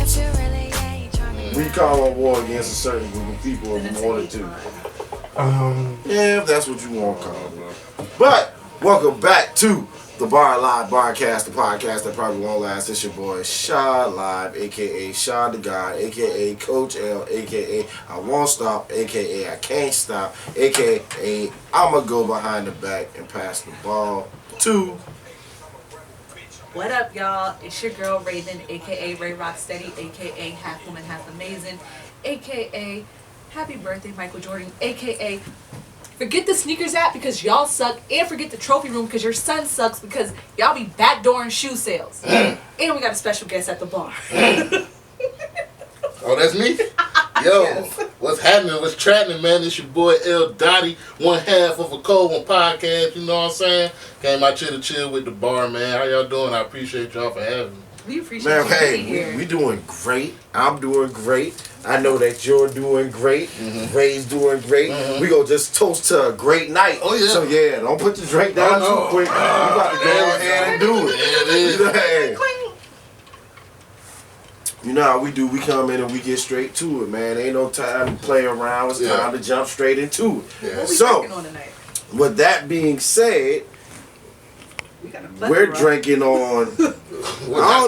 We call on war against a certain group of people if we wanted to. Yeah, if that's what you want to call it. But welcome back to the Bar Live Barcast, the podcast that probably won't last. It's your boy Shaw Live, aka Shaw the God, aka Coach L, aka I won't stop, aka I can't stop, aka I'ma go behind the back and pass the ball to. What up, y'all? It's your girl Raven, aka Ray Rocksteady, aka Half Woman, Half Amazing, aka Happy Birthday Michael Jordan, aka forget the sneakers app because y'all suck, and forget the trophy room because your son sucks because y'all be backdooring shoe sales. And we got a special guest at the bar. Oh, that's me? Yo, Yes. What's happening? What's tracking, man? It's your boy L Dotti, one half of a cold one podcast, you know what I'm saying? Came out here to chill with the bar, man. How y'all doing? I appreciate y'all for having me. We appreciate you being here. We doing great. I'm doing great. I know that you're doing great. Mm-hmm. Ray's doing great. Mm-hmm. We gonna just toast to a great night. Oh, yeah. So yeah, don't put the drink down too quick. We about to go ahead and do it. Yeah, it is. You know, hey. You know how we do. We come in and we get straight to it, man. Ain't no time to play around. It's time to jump straight into it. Yeah. What we So, drinking on tonight? with that being said, We got a we're plethora. drinking on. I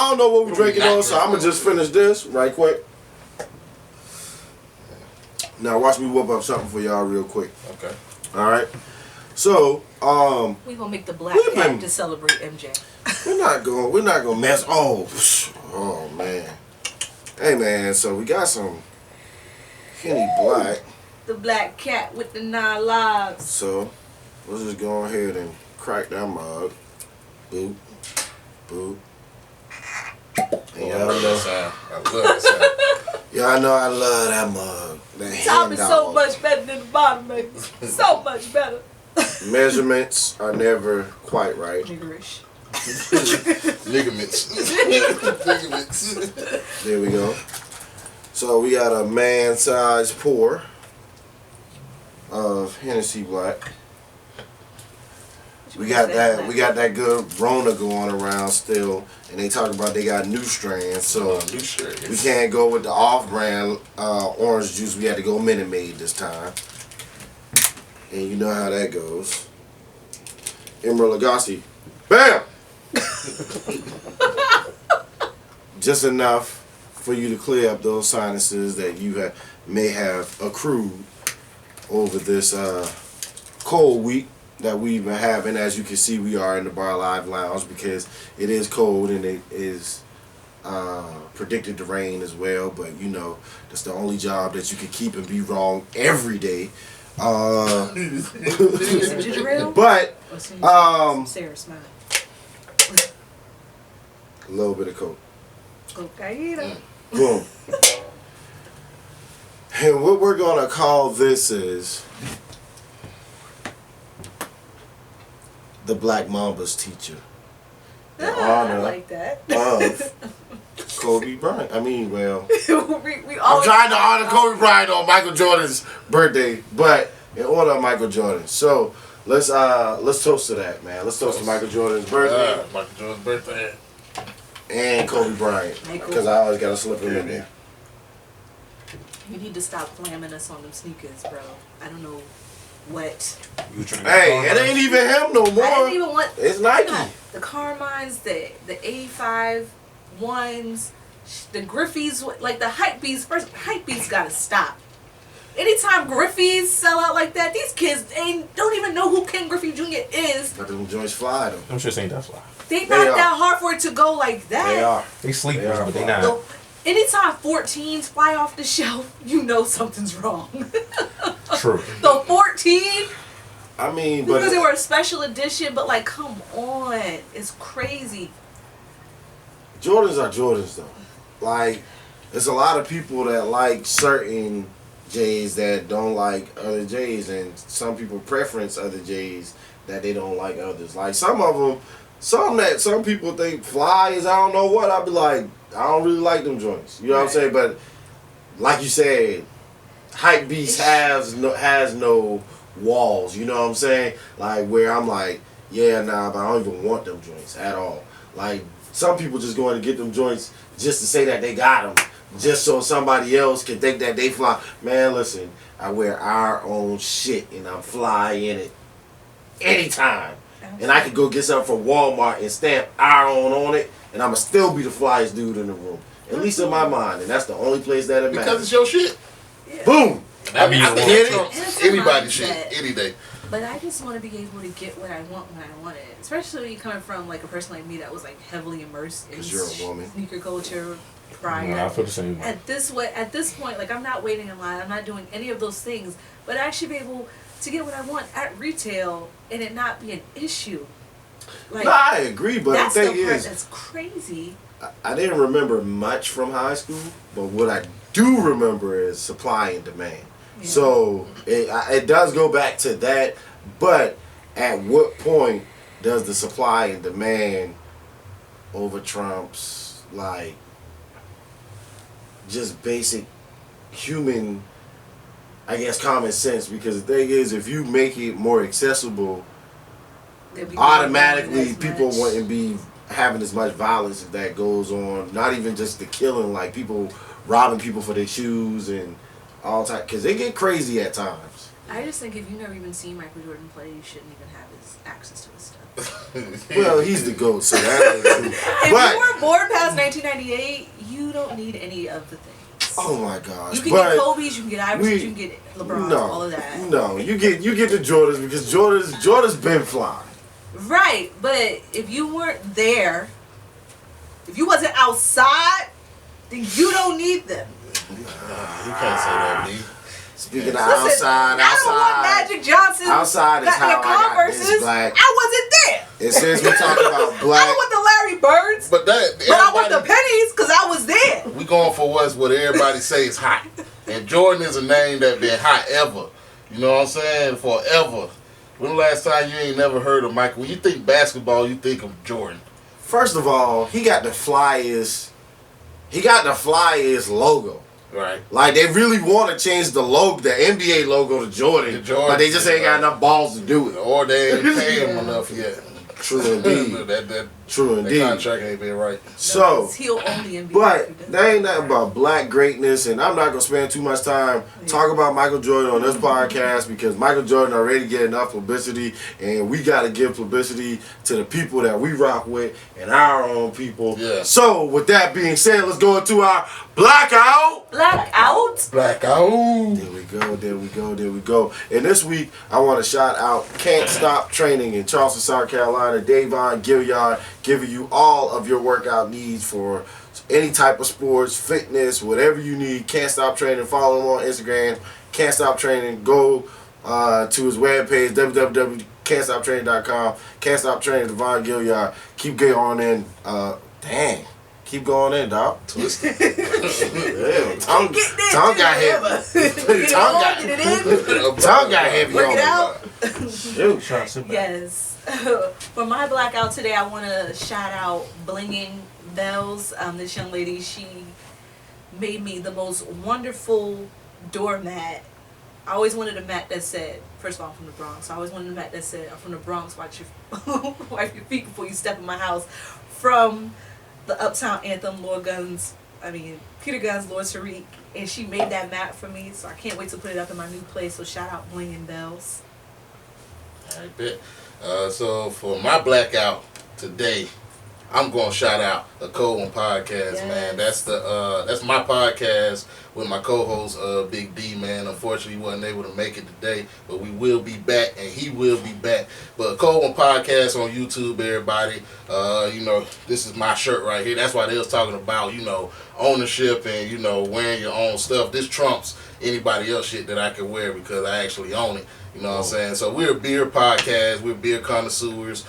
don't know what we're drinking on, so I'm gonna just finish this right quick. Now watch me whip up something for y'all real quick. Okay. All right. So We gonna make the black We've cat been- to celebrate MJ. we're not gonna mess. Oh man. Hey man, so we got some Henny Black. The black cat with the 9 lives. So let's just go ahead and crack that mug. Boop, boop. And y'all know. Sound. I love that sound. Y'all know I love that mug. That Top hand is so dog. much better than the bottom, baby. So much better. Measurements are never quite right. Niggerish. Ligaments. Ligaments. There we go. So we got a man-sized pour of Hennessy Black. We got that good Rona going around still, and they talk about they got new strands, so New shirt. we can't go with the off-brand orange juice. We had to go Minute Maid this time, and you know how that goes. Emerald Lagasse, bam! Just enough for you to clear up those sinuses that you may have accrued over this cold week that we've been having. As you can see, we are in the Bar Live Lounge because it is cold and it is predicted to rain as well. But you know, that's the only job that you can keep and be wrong every day. Ginger ale? But Sarah smile. a little bit of Coke. Cocaine. Boom. And what we're gonna call this is the Black Mamba's teacher. In I honor like that. of Kobe Bryant. I mean, well, we I'm always trying to honor Kobe Bryant on Michael Jordan's birthday, but in honor of Michael Jordan. So let's toast to that, man. Let's toast to Michael Jordan's birthday Michael Jordan's birthday. and Kobe Bryant, Michael. because I always gotta slip him in there. You need to stop flamming us on them sneakers, bro. I don't know what. Hey, it ain't even him no more. I didn't even want. It's Nike. The Carmines, the 85 ones, the Griffies, like the hype beats. First, hype beats gotta stop. Anytime Griffies sell out like that, these kids don't even know who Ken Griffey Jr. is. But them joints fly though. I'm sure it ain't that fly. They They not are. that hard for it to go like that. They are. They sleepers, They are but they fly. not. So, anytime 14s fly off the shelf, you know something's wrong. True. The 14, I mean, but because they were a special edition, but like, come on, it's crazy. Jordans are Jordans though. Like, there's a lot of people that like certain J's that don't like other J's, and some people preference other J's that they don't like others. Like some of them, some people think fly is I don't know what. I'll be like, I don't really like them joints. You know what I'm saying? But like you said, hype beast has no walls. You know what I'm saying? Like where I'm like, yeah, nah, but I don't even want them joints at all. Like Some people just going to get them joints just to say that they got them, just so somebody else can think that they fly. Man, listen, I wear our own shit and I'm fly in it anytime. And I could go get something from Walmart and stamp our own on it, and I'ma still be the flyest dude in the room. At least in my mind, and that's the only place that it matters. Because it's your shit. Yeah. Boom! I mean, I Get think it? Trump's anybody's shit, any day. But I just want to be able to get what I want when I want it. Especially coming from like a person like me that was like heavily immersed in 'Cause you're a woman. sneaker culture prior. I feel the same way. At this point, like I'm not waiting in line. I'm not doing any of those things. But I actually be able to get what I want at retail and it not be an issue. Like, No, I agree, but that's the thing the part is, that's crazy. I didn't remember much from high school, but what I do remember is supply and demand. Yeah. So it does go back to that, but at what point does the supply and demand over trumps like just basic human, I guess, common sense? Because the thing is, if you make it more accessible, automatically people wouldn't be having as much violence that goes on. Not even just the killing, like people robbing people for their shoes and all time, because they get crazy at times. I just think if you never even seen Michael Jordan play, you shouldn't even have his access to his stuff. Well, he's the GOAT, so that ain't true. If But you were born past 1998, you don't need any of the things. oh my gosh, You can but get Kobe's, you can get Iverson's, you can get LeBron's, all of that. No, you get the Jordans because Jordan's been fly. Right, but if you weren't there, if you wasn't outside, then you don't need them. You can't say that, B. Speaking of Listen, outside, I don't want Magic Johnson. outside is got how their I got Converses. this black. I wasn't there. And since we talk about I black, don't want the Larry Birds, But I want the pennies because I was there. we going for what everybody say is hot. And Jordan is a name that been hot ever. You know what I'm saying? Forever. When the last time you ain't never heard of Michael? When you think basketball, you think of Jordan. first of all, he got the flyest logo. Right. Like, they really want to change the logo, the NBA logo to Jordan, but they just ain't got enough balls to do it. Or they ain't paying him enough yet. True indeed. that True that indeed. contract ain't been right. So, He'll own the NBA. but there ain't nothing about black greatness, and I'm not going to spend too much time talking about Michael Jordan on this podcast because Michael Jordan already get enough publicity, and we got to give publicity to the people that we rock with and our own people. Yeah. So, with that being said, let's go into our blackout. Blackout. Blackout. There we go. And this week, I want to shout out Can't Stop Training in Charleston, South Carolina. Davon Gilliard giving you all of your workout needs for any type of sports, fitness, whatever you need. Can't Stop Training. Follow him on Instagram. Can't Stop Training. Go to his webpage, www.can'tstoptraining.com. Can't Stop Training, Davon Gilliard. Keep going on in. Keep going in, dog. Twisted. Yeah, tongue got heavy. Get Tongue got heavy Work on it me. out. Shoot. Trying to sit back. Yes. For my blackout today, I want to shout out Blinging Bells. This young lady, she made me the most wonderful doormat. I always wanted a mat that said, first of all, I'm from the Bronx. So I always wanted a mat that said, I'm from the Bronx, wipe your feet before you step in my house. From the Uptown Anthem, Peter Guns, Lord Tariq. And she made that mat for me, so I can't wait to put it up in my new place. So shout out Blinging Bells. Alright, bet. So for my blackout today, I'm gonna shout out the Cold One Podcast, man. That's my podcast with my co-host Big D, man. Unfortunately, he wasn't able to make it today, but we will be back, and he will be back. But Cold One Podcast on YouTube, everybody. This is my shirt right here. That's why they was talking about ownership and wearing your own stuff. This trumps anybody else shit that I can wear because I actually own it. You know what I'm saying? So we're a beer podcast. We're beer connoisseurs.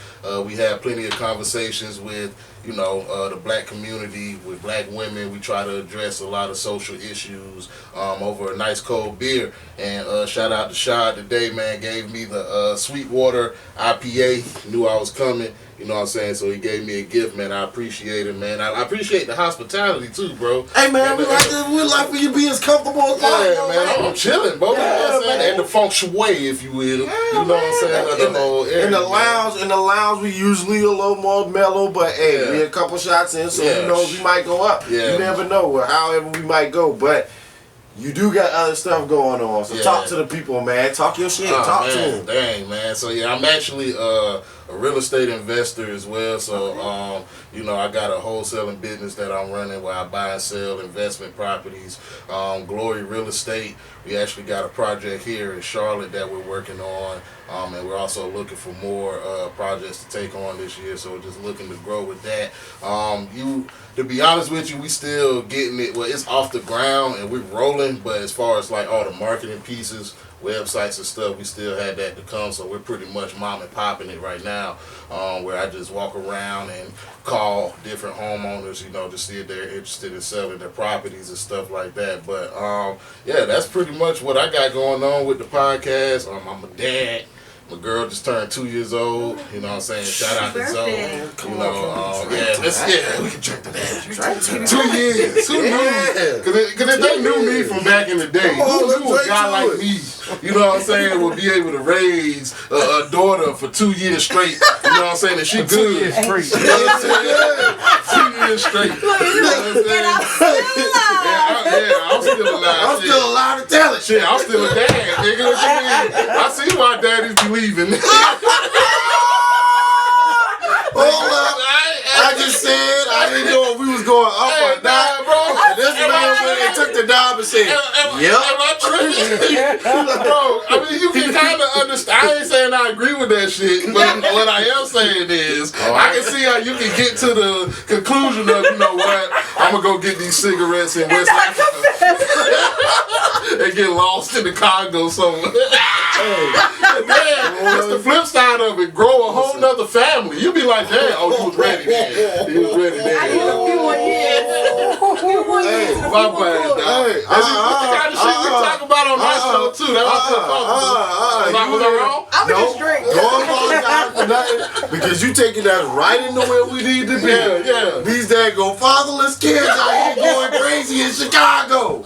We have plenty of conversations with, the black community, with black women. We try to address a lot of social issues over a nice cold beer. And shout out to Shad today, man. Gave me the Sweetwater IPA. Knew I was coming. You know what I'm saying? So he gave me a gift, man. I appreciate it, man. I appreciate the hospitality too, bro. Hey man, we like for you to be as comfortable as possible. Yeah, man. I'm chilling, bro. Yeah, you know what I'm saying? man. And the feng shui, if you will. Yeah, you know what I'm saying? in The whole area, in the lounge, we usually a little more mellow, but hey, Yeah. we a couple shots in, so Yeah. who knows, we might go up. Yeah. You never know, or however we might go, but you do got other stuff going on. So Yeah. talk to the people, man. Talk your shit. Talk to man, them. dang, man. So yeah, I'm actually a real estate investor as well. So you know, I got a wholesaling business that I'm running where I buy and sell investment properties. Glory Real Estate. We actually got a project here in Charlotte that we're working on. And we're also looking for more projects to take on this year. So we're just looking to grow with that. To be honest with you, we still getting it. Well, it's off the ground and we're rolling. But as far as like all the marketing pieces, websites and stuff, we still had that to come. So we're pretty much mom and popping it right now, where I just walk around and call different homeowners, you know, to see if they're interested in selling their properties and stuff like that. But yeah, that's pretty much what I got going on with the podcast. I'm a dad. My girl just turned 2 years old. You know what I'm saying? Shout out to Zoe. You know, yeah, we can drink to that. 2 years. Who knew? Because if they knew me from back in the day, who knew a guy like me, you know what I'm saying, would be able to raise a daughter for 2 years straight. You know what I'm saying? And she good. 2 years straight. 2 years straight. You know what I'm saying? Yeah, I'm still alive. I'm still alive to tell it. Shit, I'm still a dad, nigga. What you mean? I see why daddies be leaving. Hold up. I just said I didn't know if we was going up or down, bro. And this man went and took the knob and said, "Yep." Am I tripping? Bro, I mean, you can kind of understand. I ain't saying I agree with that shit, but what I am saying is, I can see how you can get to the conclusion of, you know what, I'm going to go get these cigarettes in West Africa and get lost in the Congo somewhere. Man, that's the flip side of it. Grow a whole nother family. You be like, damn, oh, you was ready then. You was ready then. I need a few more years. My bad, dog. That's the kind of shit we talk about on my show, too. That's what I'm talking about. Was I wrong? I'm gonna just drink. Don't apologize for nothing because you taking us right into where we need to be. Yeah. These daggone fatherless kids out here going crazy in Chicago.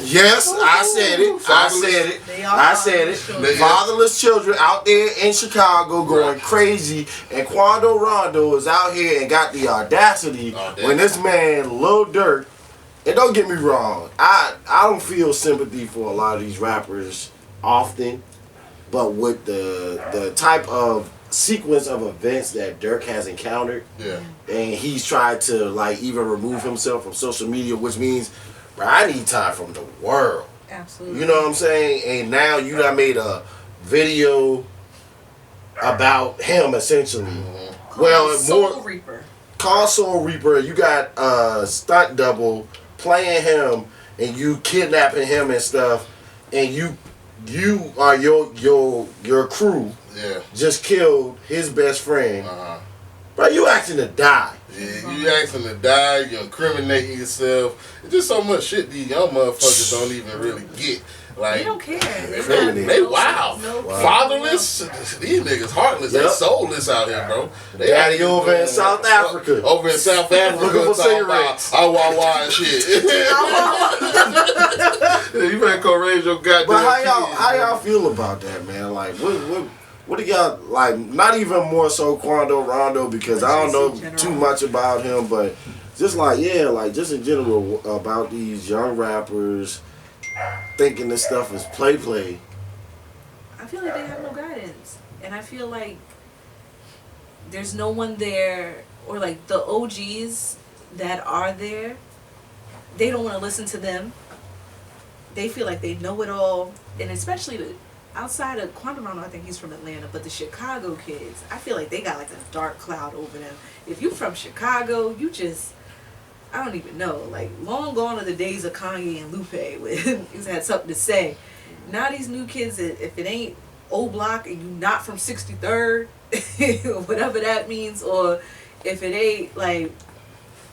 Yes, I said it. I said it. Fatherless children out there in Chicago going crazy, and Quando Rondo is out here and got the audacity when this man Lil Durk. And don't get me wrong, I don't feel sympathy for a lot of these rappers often, but with the type of sequence of events that Durk has encountered, and he's tried to like even remove himself from social media, which means, bro, I need time from the world. Absolutely. You know what I'm saying? And now you done made a video about him essentially. Well, Soul Reaper. Call Soul Reaper. You got a stunt double playing him, and you kidnapping him and stuff, and you are your crew. Yeah. Just killed his best friend. Bro, you asking to die. Yeah, you asking to die, you incriminating yourself. It's just so much shit these young motherfuckers don't even really get. Like, They don't care. They wild. No care. Fatherless? These niggas heartless. They Yep. soulless out here, bro. They Daddy over in South Africa. Over in South Africa. Looking for talking about cigarettes. Awawa and shit. You better go raise your goddamn But kids, how y'all feel about that, man? Like, what do y'all like? Not even more so Quando Rondo because I don't know too much about him, but just like just in general about these young rappers thinking this stuff is play. I feel like they have no guidance, and I feel like there's no one there, or like the OGs that are there, they don't want to listen to them. They feel like they know it all, and especially outside of Quando Rondo, I think he's from Atlanta, but the Chicago kids, I feel like they got like a dark cloud over them. If you from Chicago, you just, I don't even know. Like, long gone are the days of Kanye and Lupe when he's had something to say. Now these new kids, if it ain't O Block and you not from 63rd, whatever that means, or if it ain't like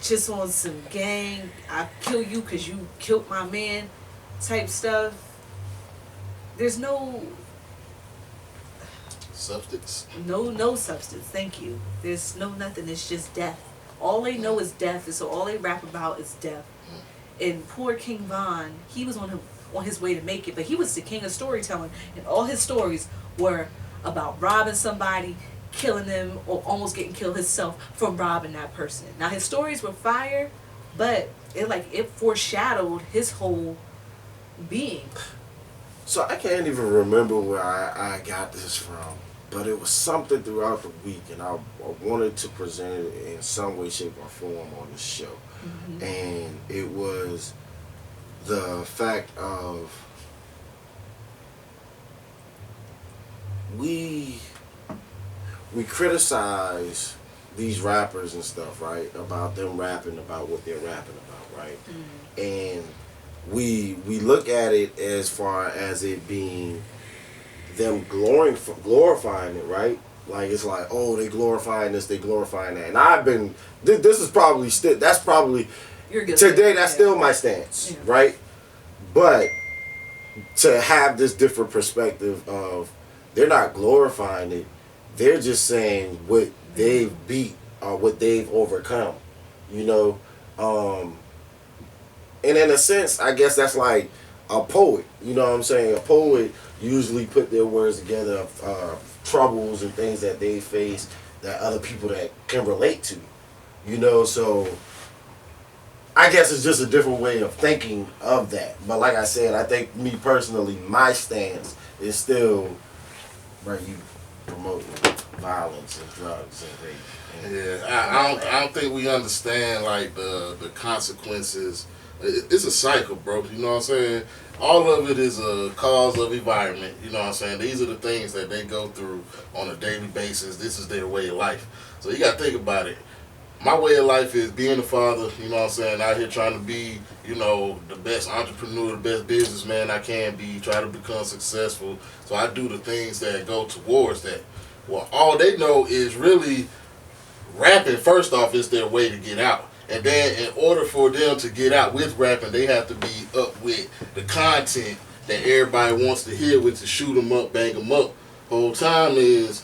just on some gang, I kill you because you killed my man type stuff, there's no Substance. No substance. Thank you. There's no nothing. It's just death. All they know is death, and so all they rap about is death. And poor King Von, he was on his way to make it, but he was the king of storytelling, and all his stories were about robbing somebody, killing them, or almost getting killed himself from robbing that person. Now his stories were fire, but it foreshadowed his whole being. So I can't even remember where I got this from, but it was something throughout the week, and I wanted to present it in some way, shape, or form on the show. Mm-hmm. And it was the fact of we criticize these rappers and stuff, right? About them rapping about what they're rapping about, right? Mm-hmm. And we look at it as far as it being them glorifying it, right? Like it's like, oh, they glorifying this, they glorifying that, and I've been. This is probably still. That's probably today. That's still my stance, right? But to have this different perspective of they're not glorifying it, they're just saying what they've beat or what they've overcome, you know. And in a sense, I guess that's like a poet. You know what I'm saying? A poet usually put their words together of troubles and things that they face that other people that can relate to. You know, so I guess it's just a different way of thinking of that. But like I said, I think me personally, my stance is still where you promoting violence and drugs and rape. Yeah, I don't think we understand like the consequences. It's a cycle, bro. You know what I'm saying? All of it is a cause of environment. You know what I'm saying? These are the things that they go through on a daily basis. This is their way of life. So you got to think about it. My way of life is being a father, you know what I'm saying, out here trying to be, you know, the best entrepreneur, the best businessman I can be, try to become successful. So I do the things that go towards that. Well, all they know is really rapping, first off, is their way to get out. And then in order for them to get out with rapping, they have to be up with the content that everybody wants to hear, with to shoot them up, bang them up. Whole time is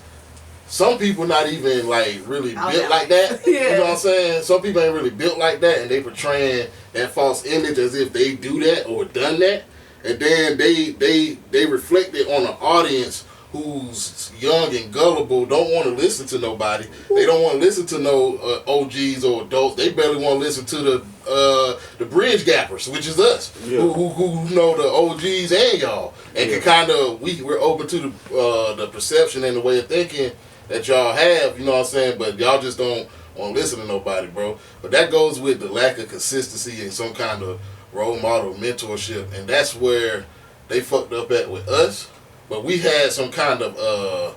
some people not even like really built like that. Yeah. You know what I'm saying? Some people ain't really built like that, and they portraying that false image as if they do that or done that. And then they reflect it on an audience who's young and gullible, don't want to listen to nobody. They don't want to listen to no OGs or adults. They barely want to listen to the bridge gappers, which is us, who know the OGs and y'all, and can kind of we're open to the perception and the way of thinking that y'all have. You know what I'm saying? But y'all just don't want to listen to nobody, bro. But that goes with the lack of consistency and some kind of role model mentorship, and that's where they fucked up at with us. But we had some kind of,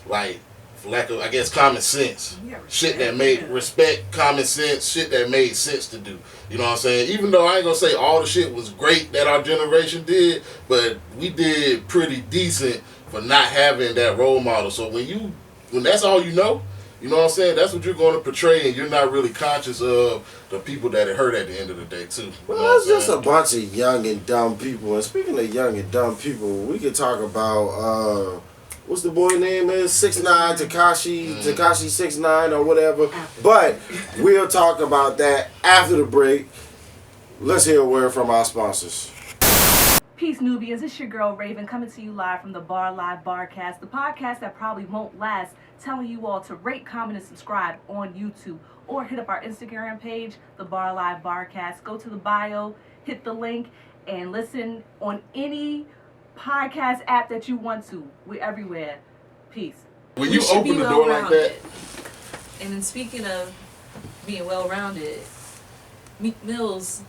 like, for lack of, I guess, common sense. Yeah, shit that made respect, common sense, shit that made sense to do. You know what I'm saying? Even though I ain't gonna say all the shit was great that our generation did, but we did pretty decent for not having that role model. So when that's all you know what I'm saying? That's what you're going to portray, and you're not really conscious of the people that it hurt at the end of the day, too. Well, it's just a bunch of young and dumb people. And speaking of young and dumb people, we could talk about, what's the boy name is? 6ix9ine, Tekashi 6ix9ine or whatever. But we'll talk about that after the break. Let's hear a word from our sponsors. Peace, Nubians. It's your girl, Raven, coming to you live from the Bar Live Barcast, the podcast that probably won't last, telling you all to rate, comment, and subscribe on YouTube, or hit up our Instagram page, the Bar Live Barcast. Go to the bio, hit the link, and listen on any podcast app that you want to. We're everywhere. Peace. When you open the door like that. And then speaking of being well-rounded, Meek Mill's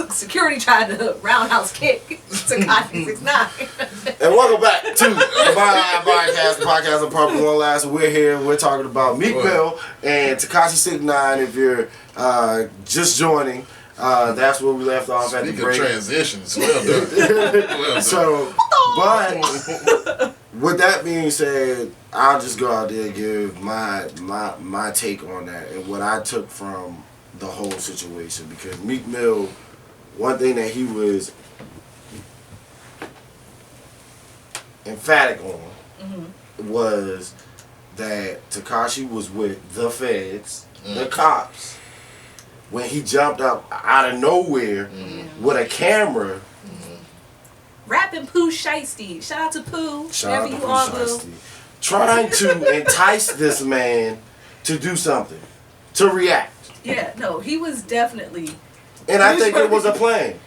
security tried to roundhouse kick Tekashi 6ix9ine. And welcome back to the Barcast, the podcast of Purple One Last. We're here. We're talking about Meek Mill and Tekashi 6ix9ine. If you're just joining, that's where we left off at the break. Transitions, well done. Well done. So, but with that being said, I'll just go out there and give my take on that and what I took from the whole situation, because Meek Mill, one thing that he was emphatic on was that Tekashi was with the feds, the cops, when he jumped up out of nowhere with a camera. Rapping Pooh Shiesty. Shout out to Pooh. Shout out to Wherever Pooh you are, boo. Shiesty. Trying to entice this man to do something, to react. Yeah, no, he was definitely. And I think it was a plan.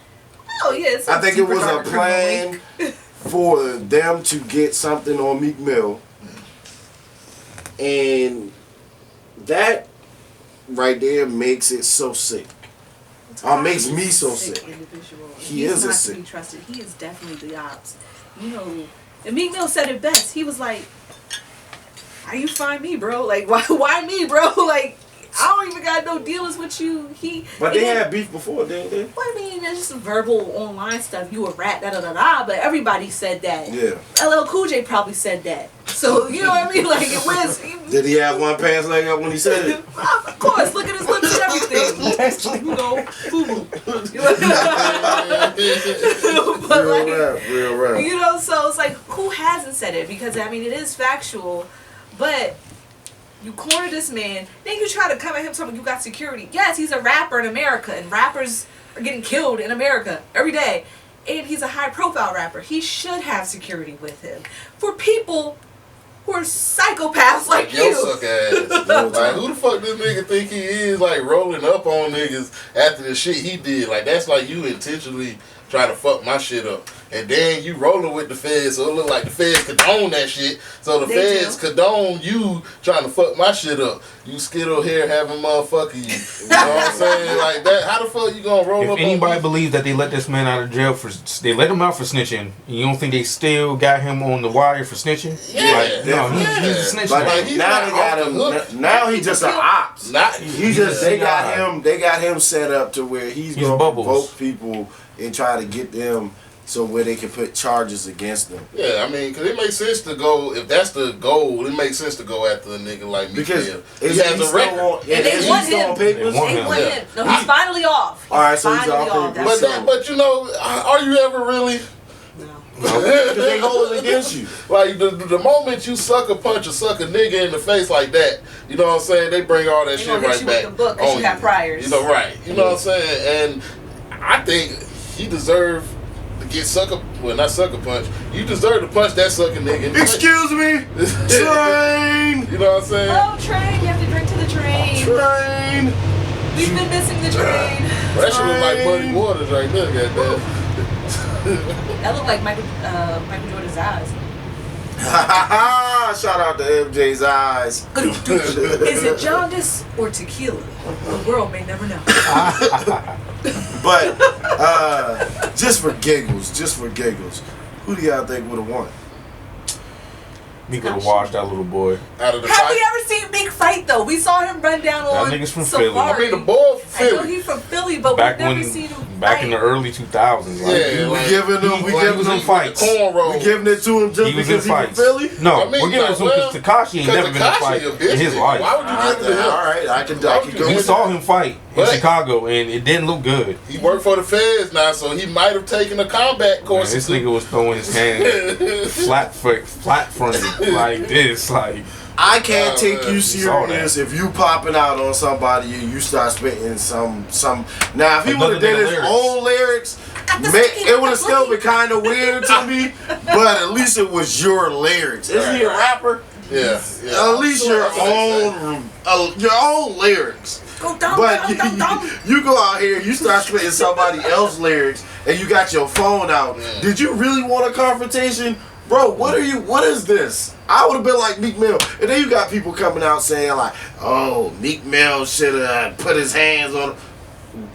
Oh yeah, I think it was a plan for them to get something on Meek Mill. And that right there makes it so sick. Makes me so sick. Individual. He He's is a not sick. to be trusted. He is definitely the ops. You know, and Meek Mill said it best. He was like, "How you find me, bro? Like, why me, bro? Like, I don't even got no dealings with you." But they had beef before, didn't they? Well, I mean, there's just some verbal online stuff. You a rat, da da da da. But everybody said that. Yeah. LL Cool J probably said that. So you know what I mean? Like, it was. Did he have one pants leg up when he said it? Of course, look at his lips and everything. You know, boo boo. But like, Real rap. you know, so it's like, who hasn't said it? Because I mean, it is factual, but you corner this man, then you try to come at him talking, you got security. Yes, he's a rapper in America, and rappers are getting killed in America every day. And he's a high-profile rapper. He should have security with him. For people who are psychopaths like Yo you. suck ass. Like, who the fuck this nigga think he is, like, rolling up on niggas after the shit he did? Like, that's like you intentionally trying to fuck my shit up. And then you rolling with the feds, so it look like the feds condone that shit. So the feds condone you trying to fuck my shit up. You skittle here having motherfucker you. You know what I'm saying? Like that. How the fuck you gonna roll up If anybody on me? believes that they let this man out of jail they let him out for snitching, you don't think they still got him on the wire for snitching? Yeah, Like, no, he's a snitch Like, now. Like, he's now not they got off the hook. him. Now he just an ops. They got him set up to where he's gonna provoke people and try to get them so where they can put charges against them. Yeah, I mean, because it makes sense to go, if that's the goal, it makes sense to go after a nigga like Meek Mill. He has a record. And they want him. On papers? They want him. No, he's finally off. Alright, so he's off papers. But you know, are you ever really? Because they hold it against you. Like, the moment you suck a nigga in the face like that, you know what I'm saying, they bring all that They shit gonna hit right you back with the book 'cause on you got priors. You know, right. You know what I'm saying? And I think he deserved to get not sucker punch. You deserve to punch that sucker nigga in the face. Excuse me, train. You know what I'm saying? Oh, train, you have to drink to the train. Train. We've been missing the train. That shit look like Muddy Waters right there, goddamn. That looked like Michael Jordan's eyes. Shout out to MJ's eyes. Is it jaundice or tequila? The world may never know. But just for giggles, who do y'all think would have won? Me could have watched that little boy. Out of the Have fight. we ever seen Meek fight though? We saw him run down on nigga's from Safari. Philly. I mean, the boy from I know Philly. he's from Philly, but Back we've never when, seen him back fight. in the early 2000s. Like, Yeah, We like, giving him fights. cornrows. We giving it to him just he was in because he's from fights. Philly? No, I mean, we're giving it to him because Tekashi ain't never been in a fight in his life. Why would you give it to him? Alright, I can go We with saw that. him fight in But- Chicago, and it didn't look good. He worked for the feds now, so he might have taken a combat Man, course. this nigga was throwing his hands flat fronted like this, like. I can't take man, you saw serious if you popping out on somebody and you start spitting some. Now, if he would have did his own lyrics, it would have still been kind of weird to me. But at least it was your lyrics. Isn't he a rapper? Yeah. At least your own lyrics. Go down, But down. you go out here, you start spitting somebody else's lyrics, and you got your phone out. Did you really want a confrontation? Bro, what is this? I would have been like Meek Mill. And then you got people coming out saying like, oh, Meek Mill should have put his hands on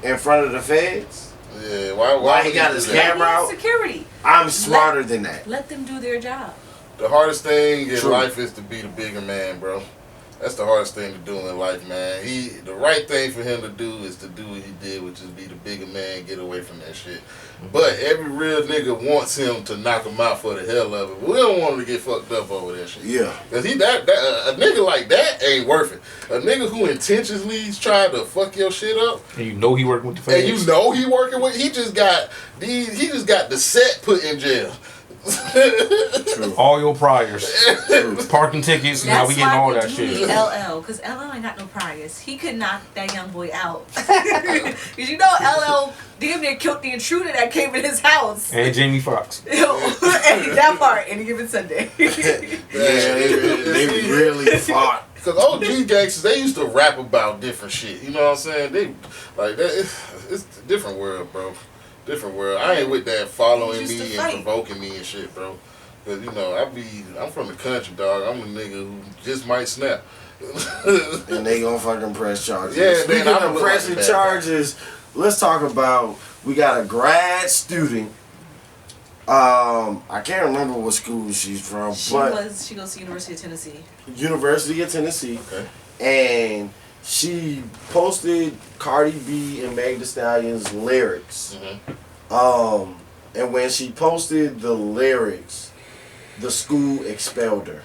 in front of the feds. Yeah, Why he got his camera out? Security. I'm smarter than that. Let them do their job. The hardest thing in True. life is to be the bigger man, bro. That's the hardest thing to do in life, man. The right thing for him to do is to do what he did, which is be the bigger man, get away from that shit. But every real nigga wants him to knock him out for the hell of it. We don't want him to get fucked up over that shit. Yeah. Cause a nigga like that ain't worth it. A nigga who intentionally trying to fuck your shit up, And you know he working with the feds. and you know he working with, he just got the set put in jail. True. All your priors. True. Parking tickets, now we getting all that shit. shit. LL, because LL ain't got no priors. He could knock that young boy out. Because you know LL damn near killed the intruder that came in his house. And Jamie Foxx. And that part, any given Sunday. Yeah, they really fought. Because OG gangsters, they used to rap about different shit. You know what I'm saying? They like that. It's a different world, bro. Different world. I ain't with that following me and provoking me and shit, bro. Cause you know I'm from the country, dog. I'm a nigga who just might snap. And they gonna fucking press charges. Yeah, Speaking man, of pressing charges, let's talk about, we got a grad student. I can't remember what school she's from, She goes to University of Tennessee. University of Tennessee. Okay. And she posted Cardi B and Meg Thee Stallion's lyrics. Mm-hmm. And when she posted the lyrics, the school expelled her.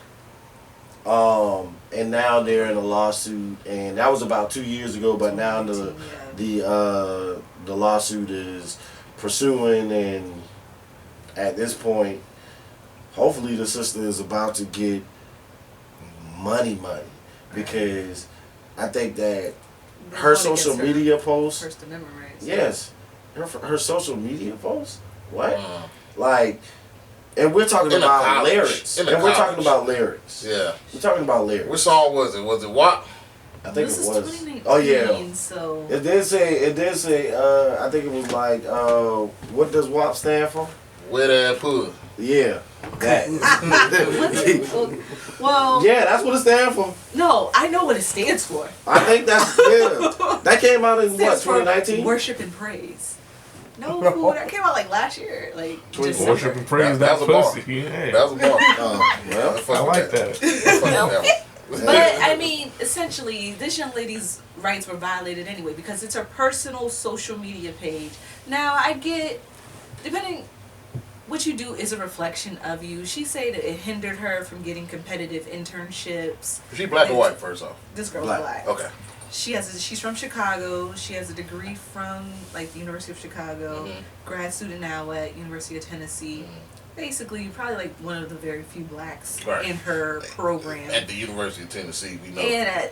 And now they're in a lawsuit, and that was about 2 years ago. But now the lawsuit is pursuing, and at this point, hopefully the sister is about to get money, because I think that her social media posts. First Amendment rights. Yes, her social media posts. What? Like, and we're talking about lyrics. And we're talking about lyrics. Yeah. We're talking about lyrics. Which song was it? Was it WAP? I think this it is was. 2019, Oh yeah. So It did say. I think it was like. What does WAP stand for? Where that put? Yeah. That. well. Yeah, that's what it stands for. No, I know what it stands for. I think that's That came out in what, 2019? Worship and praise. No, fool, that came out like last year, like Worship and praise that pussy. Yeah. That was a bar. Well, I like that. But I mean, essentially, this young lady's rights were violated anyway because it's her personal social media page. Now, I get, depending what you do is a reflection of you. She said it hindered her from getting competitive internships. Is she black or white, first off? This girl's black. Okay. She's from Chicago. She has a degree from like the University of Chicago. Grad student now at University of Tennessee. Basically, probably like one of the very few blacks in her program. At the University of Tennessee, we know. And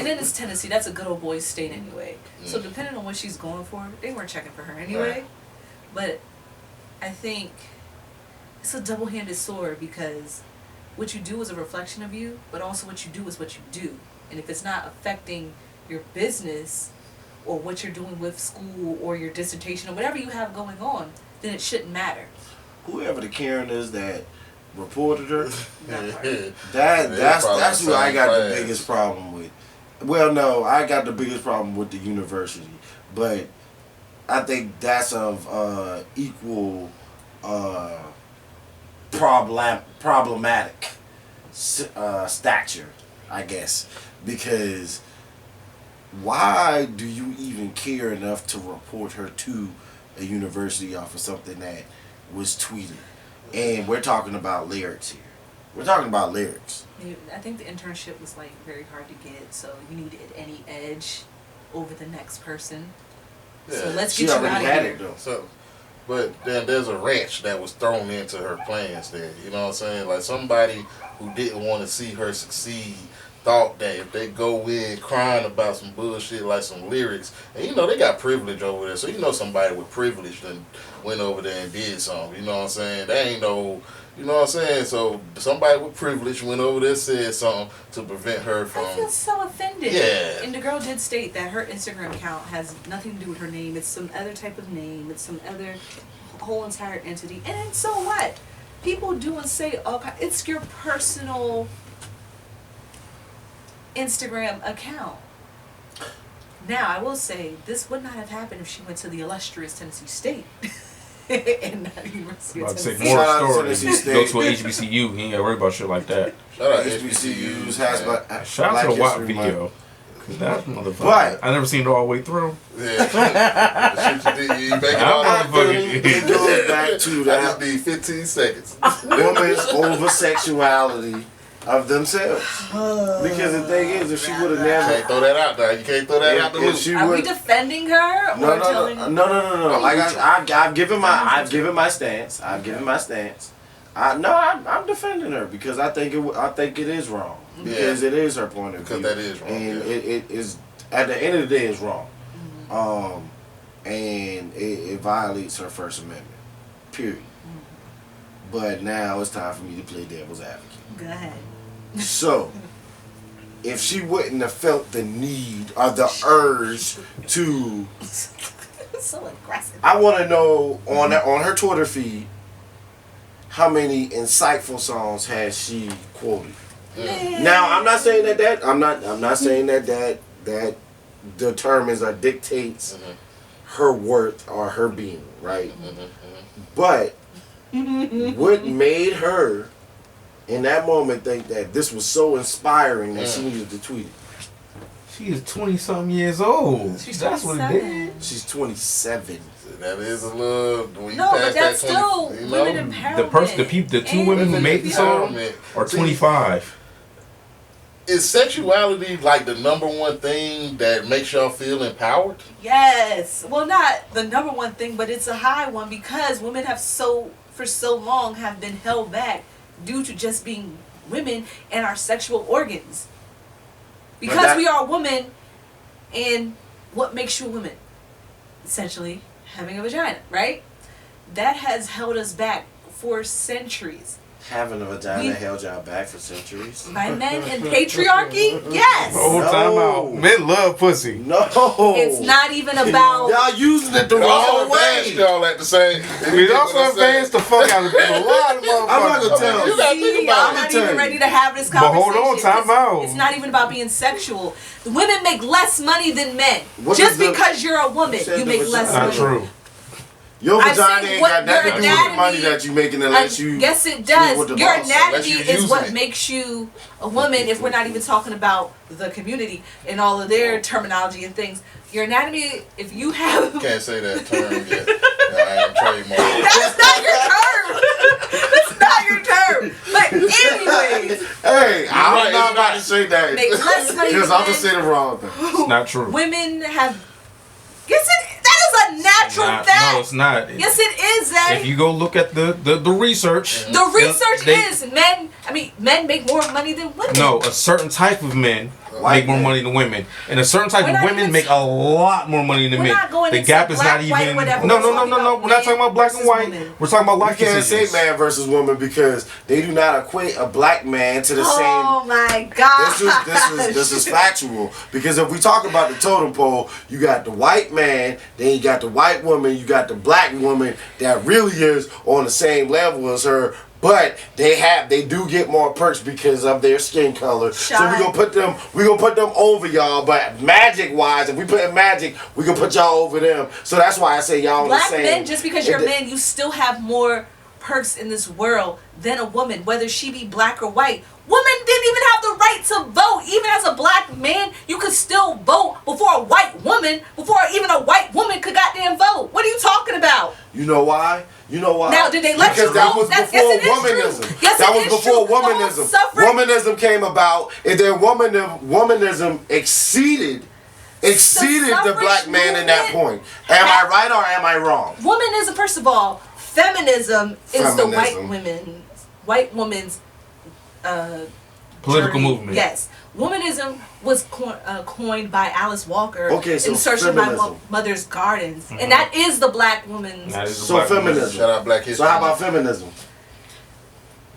then it's Tennessee. That's a good old boy state anyway. So depending on what she's going for, they weren't checking for her anyway. But I think it's a double-handed sword because what you do is a reflection of you, but also what you do is what you do. And if it's not affecting your business or what you're doing with school or your dissertation or whatever you have going on, then it shouldn't matter. Whoever the Karen is that reported her, That that's who I got the biggest problem with. Well, no, I got the biggest problem with the university, but I think that's of equal problematic stature, I guess, because why do you even care enough to report her to a university off of something that was tweeted? And we're talking about lyrics here. We're talking about lyrics. I think the internship was like very hard to get, so you needed any edge over the next person. Yeah. So let's She get you already out had of it here. though. So, but then there's a wrench that was thrown into her plans there. You know what I'm saying? Like somebody who didn't want to see her succeed thought that if they go in crying about some bullshit like some lyrics, and you know they got privilege over there, so you know somebody with privilege then went over there and did something. You know what I'm saying? They ain't no, you know what I'm saying? So somebody with privilege went over there and said something to prevent her from. I feel so offended. Yeah. And the girl did state that her Instagram account has nothing to do with her name. It's some other type of name. It's some other whole entire entity. And so what? People do and say all kinds. It's your personal Instagram account. Now, I will say, this would not have happened if she went to the illustrious Tennessee State. And not University of I'd say Tennessee. more Shout out to story. Tennessee State. Go to a HBCU. You ain't gotta worry about shit like that. Shout out HBCUs has man. Shout out to the WAP History video. Month. Cause that motherfucker. But I never seen it all the way through. Yeah. The shit you did, you make it all I up. it goes back to I that just need 15 seconds. woman's over sexuality of themselves. Because the thing is, if she would have You never, can't throw that out there. You can't throw that out the if loop. she Are we would, defending her or telling no. Like I've given my stance. I've given my stance. I'm defending her because I think it is wrong because it is her point of view. Because that is wrong, and yeah. it is at the end of the day it's wrong, and it violates her First Amendment. Period. But now it's time for me to play devil's advocate. Go ahead. So, if she wouldn't have felt the need or the urge to, So aggressive. I want to know on her Twitter feed, how many insightful songs has she quoted? Now, I'm not saying that I'm not saying that determines or dictates her worth or her being, right? But what made her in that moment think that this was so inspiring that she needed to tweet it? She is 20-something years old. She's That's what it 27. did. She's 27. That is a little. When you No, pass but that's that 20, still you know, women empowerment. The two women who made the song are 25. Is sexuality like the number one thing that makes y'all feel empowered? Yes. Well, not the number one thing, but it's a high one because women have for so long have been held back due to just being women and our sexual organs. Because we are women, and what makes you a woman? Essentially, having a vagina, right? That has held us back for centuries. Having a vagina held y'all back for centuries. By men and patriarchy? Yes! Whole time out. Men love pussy. No. It's not even about... Y'all using it the Y'all wrong way. y'all at the same. We also advance the fuck out of people. A lot of motherfuckers. I'm not gonna tell You gotta think See, about I'm it. not even ready to have this But conversation. hold on, time out. It's not even about being sexual. The women make less money than men. What Just is the- because you're a woman, Who said you the make less vagina? Not money. true. Your I'm vagina saying ain't what got nothing your to do with the anatomy- money that you making unless you. Yes, it sleep does. with the Your boss. anatomy Unless you is using what it. makes you a woman. If we're not even talking about the community and all of their terminology and things, your anatomy. If you have, Can't say that term yet. I am trademark. that's not your term. That's not your term. But anyways, Hey, I'm right, not it's about not. to say that make less money because than I'm gonna say men. the wrong thing. It's not true. Women have. Yes, that is a natural fact. No, it's not. Yes, it is, Zay. If you go look at the research. The research they- is men make more money than women. No, a certain type of men White make more men. money than women, and a certain type We're of not women even- make a lot more money than We're men. not going The into gap is black, not white, even. whatever. No, We're no, no, talking no, no. about We're not talking about black and versus white. women. We're talking about You life can't say decisions. man versus woman because they do not equate a black man to the Oh same. my God. This is factual because if we talk about the totem pole, you got the white man, then you got the white woman, you got the black woman that really is on the same level as her, but they do get more perks because of their skin color. So Shy. we gonna put them over y'all. But magic wise, if we put in magic, we gonna put y'all over them. So that's why I say y'all Black the same. men, just because you're a man, you still have more perks in this world than a woman, whether she be black or white. Women didn't even have the right to vote. Even as a black man, you could still vote before a white woman, before even a white woman could goddamn vote. What are you talking about? You know why? You know why? Now, did they let because you that vote? was Yes, before it is womanism. true. Yes, that it was is before true. womanism. Suffrage- Womanism came about, and then womanism exceeded the suffrage black man in that movement point. Am I right or am I wrong? Womanism, first of all, feminism is the Feminism. white woman's Political journey. movement. Yes. Womanism was coined by Alice Walker Okay, so in Search of My feminism. Mother's Gardens. And that is the black woman's... That is the So black woman. feminism. Shout out Black History. So how about feminism?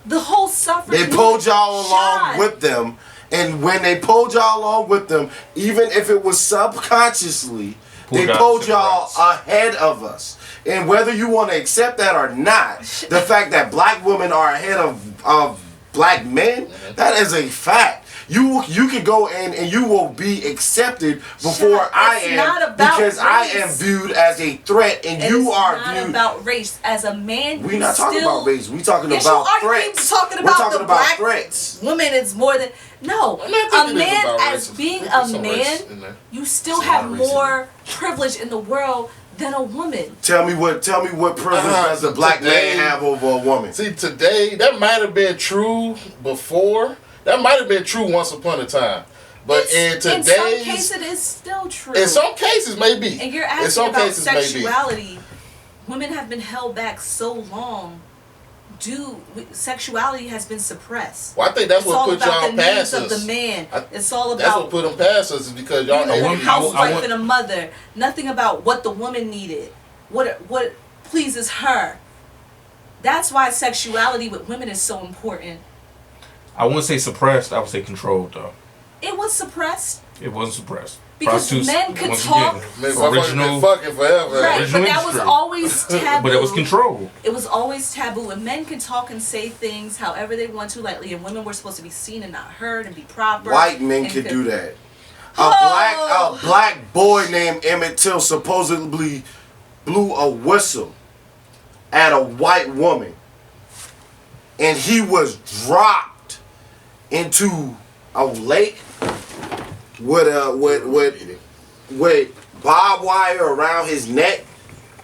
The whole suffrage They pulled movement y'all along shot. with them, and when they pulled y'all along with them, even if it was subconsciously, they Pulled out pulled civil y'all rights. ahead of us. And whether you want to accept that or not, the fact that black women are ahead of black men, that is a fact. You can go in and you will be accepted before Shut up. I It's am not about because I race. am viewed as a threat and you It's are not viewed. about race. As a man, We're you not talking still, about race. We're talking Yes, about you are. threats. You're talking We're about talking the about black threats. woman is more than... No. I'm not A thinking it's man, about as racism. being There's a some man, race in there. you still There's a have lot of racism. more privilege in the world than a woman. Tell me what privilege does a black man have over a woman? See, today, that might have been true before. That might have been true once upon a time. But in some today's... cases, it is still true. In some cases, maybe. And you're in asking some about cases, maybe. sexuality. Women have been held back so long sexuality has been suppressed. Well, I think that's what put y'all past us. It's all about the needs of the man. It's all about... That's what put them past us, is because y'all... a housewife and a mother. Nothing about what the woman needed. What pleases her. That's why sexuality with women is so important. I wouldn't say suppressed. I would say controlled, though. It was suppressed. It wasn't suppressed. Because men could talk. Original fucking forever. Right, but that was always taboo. But it was controlled. It was always taboo, and men could talk and say things however they want to lightly, and women were supposed to be seen and not heard and be proper. White men could do that. A black boy named Emmett Till supposedly blew a whistle at a white woman, and he was dropped into a lake with barbed wire around his neck,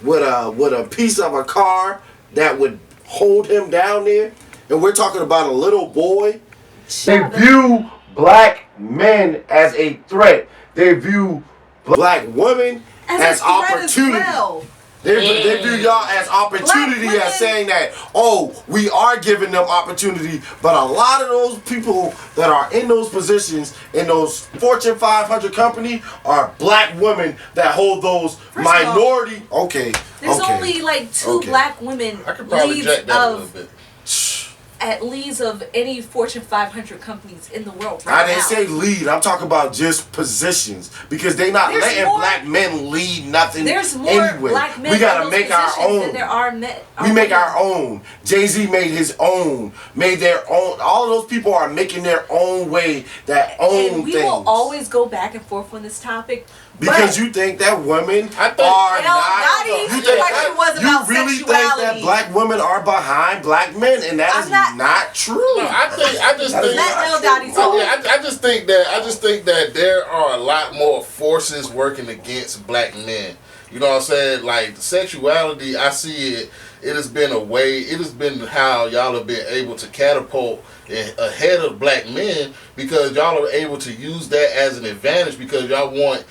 with a piece of a car that would hold him down there. And we're talking about a little boy. They view black men as a threat. They view black women as opportunity. They view y'all as opportunity, as saying that, oh, we are giving them opportunity, but a lot of those people that are in those positions, in those Fortune 500 company, are black women that hold those minority. There's only like two black women I could probably jack that a little bit. At leads of any Fortune 500 companies in the world I didn't say lead. I'm talking about just positions, because they not letting black men lead nothing. There's more anyway. black men we gotta in those make our own. Than there are men. We make our own. Jay-Z made his own. Made their own. All of those people are making their own way. That own and we things. will always go back and forth on this topic. Because you think that women are not. You really think that black women are behind black men, and that is not true. No, I just think that there are a lot more forces working against black men. You know what I'm saying? Like sexuality, I see it. It has been a way. It has been how y'all have been able to catapult ahead of black men, because y'all are able to use that as an advantage, because y'all want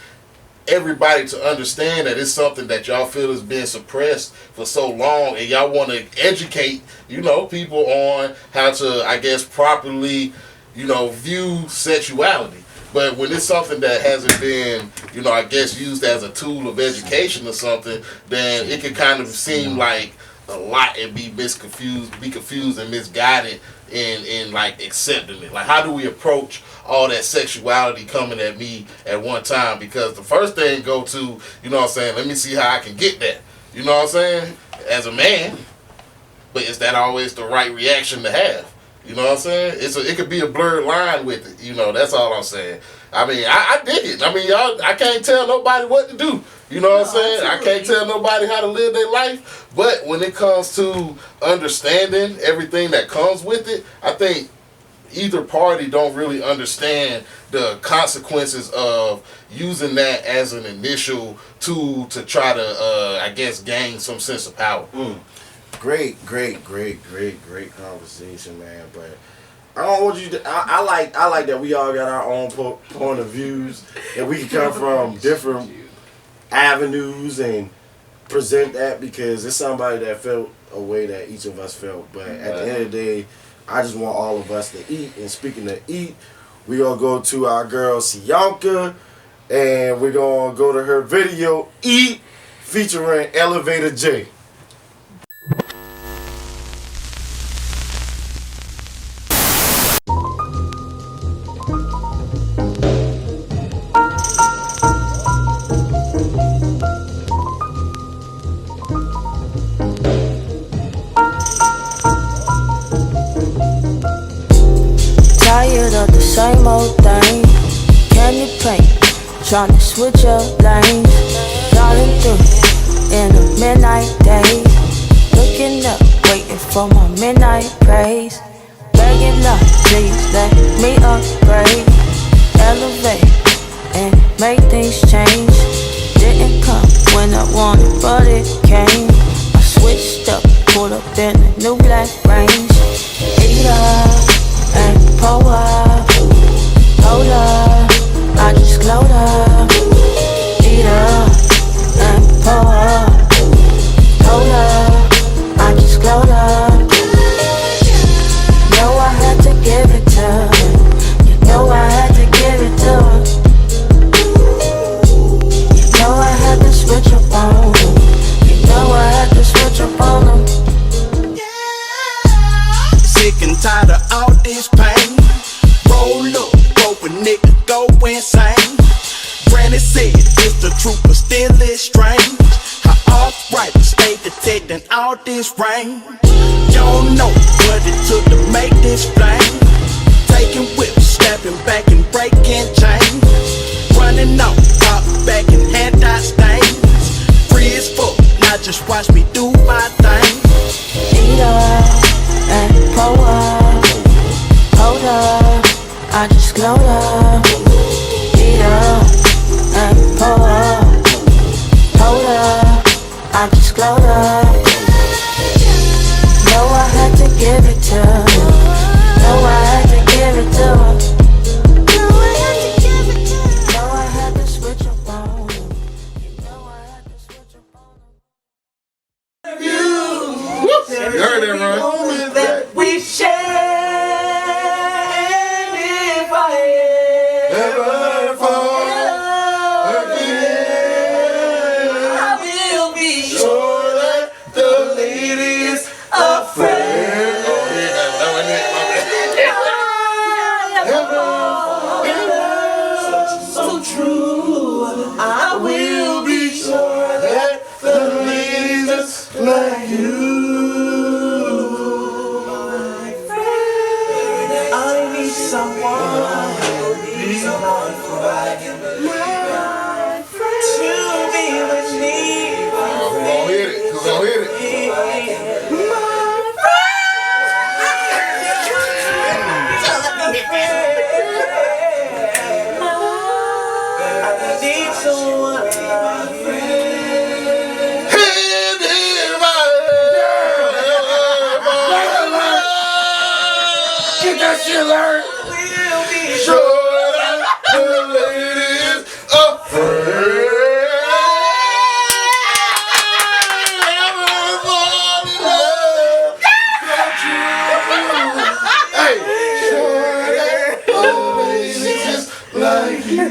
everybody to understand that it's something that y'all feel is being suppressed for so long, and y'all want to educate, people on how to, I guess, properly, view sexuality. But when it's something that hasn't been, I guess, used as a tool of education or something, then it can kind of seem like a lot and be confused and misguided in like accepting it. Like, how do we approach all that sexuality coming at me at one time? Because the first thing go to, let me see how I can get that. You know what I'm saying? As a man. But is that always the right reaction to have? You know what I'm saying? It could be a blurred line with it. That's all I'm saying. I mean, I dig it. I mean, y'all, I can't tell nobody what to do. You know what I'm saying? Absolutely. I can't tell nobody how to live their life. But when it comes to understanding everything that comes with it, I think either party don't really understand the consequences of using that as an initial tool to try to, I guess, gain some sense of power. Great conversation, man. But I don't want you to. I like that we all got our own point of views, and we can come from different avenues and present that, because it's somebody that felt a way that each of us felt. But at the end of the day, I just want all of us to eat. And speaking of eat, we're going to go to our girl Sianka, and we're going to go to her video, Eat, featuring Elevator J. Same old thing, candy paint, tryna switch up lanes, darting through in the midnight days, looking up, waiting for my midnight praise, begging love, please let me upgrade, elevate and make things change. Didn't come when I wanted, but it came. I switched up, pulled up in a new black Range. Eat up and pour up. Hold up, I just glowed up. Eat up and pour up. Hold up, I just glowed up. protecting all this rain. You don't know what it took to make this flame. Taking whips, snapping back and breaking chains. Running out, pop back and hand out stains. Free as fuck, now just watch me do my thing. Eat up and pour up. Hold up, I just glowed up. Eat up and pour up. Hold up, I just glowed up. Know I had to give it to her. Know I had to give it to her. Know I had to give it to her. Know I had to switch up on her. Know I had to switch up on her. You heard that, right? That we share. If I Ever fall again, I will be sure that the lady is afraid. Oh, yeah, that wasn't it, my bad. so true. I will be Sure that the lady is just like you. I need someone to be my friend. To be with me. Who gon' hit it? Who gon' hit it? I need someone to be my friend. Get that shit learned. Sure that the lady is afraid. Ever fall in love. Hey, sure that the lady is just like you.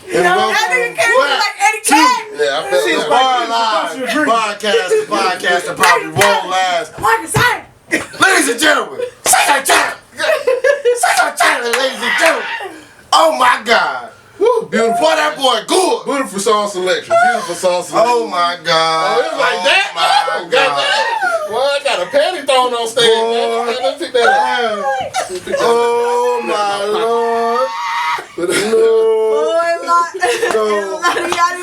Yeah, I felt that. Bar live. Barcast, the probably won't last. Ladies and gentlemen, ladies and gentlemen. Oh my God. Woo, beautiful. Boy, that boy good. Beautiful song selection. Beautiful song selection. Oh my God. Oh, it was like that? Oh my God. Well, I got a panty thrown on stage, man. Let's pick that up. Oh my Lord.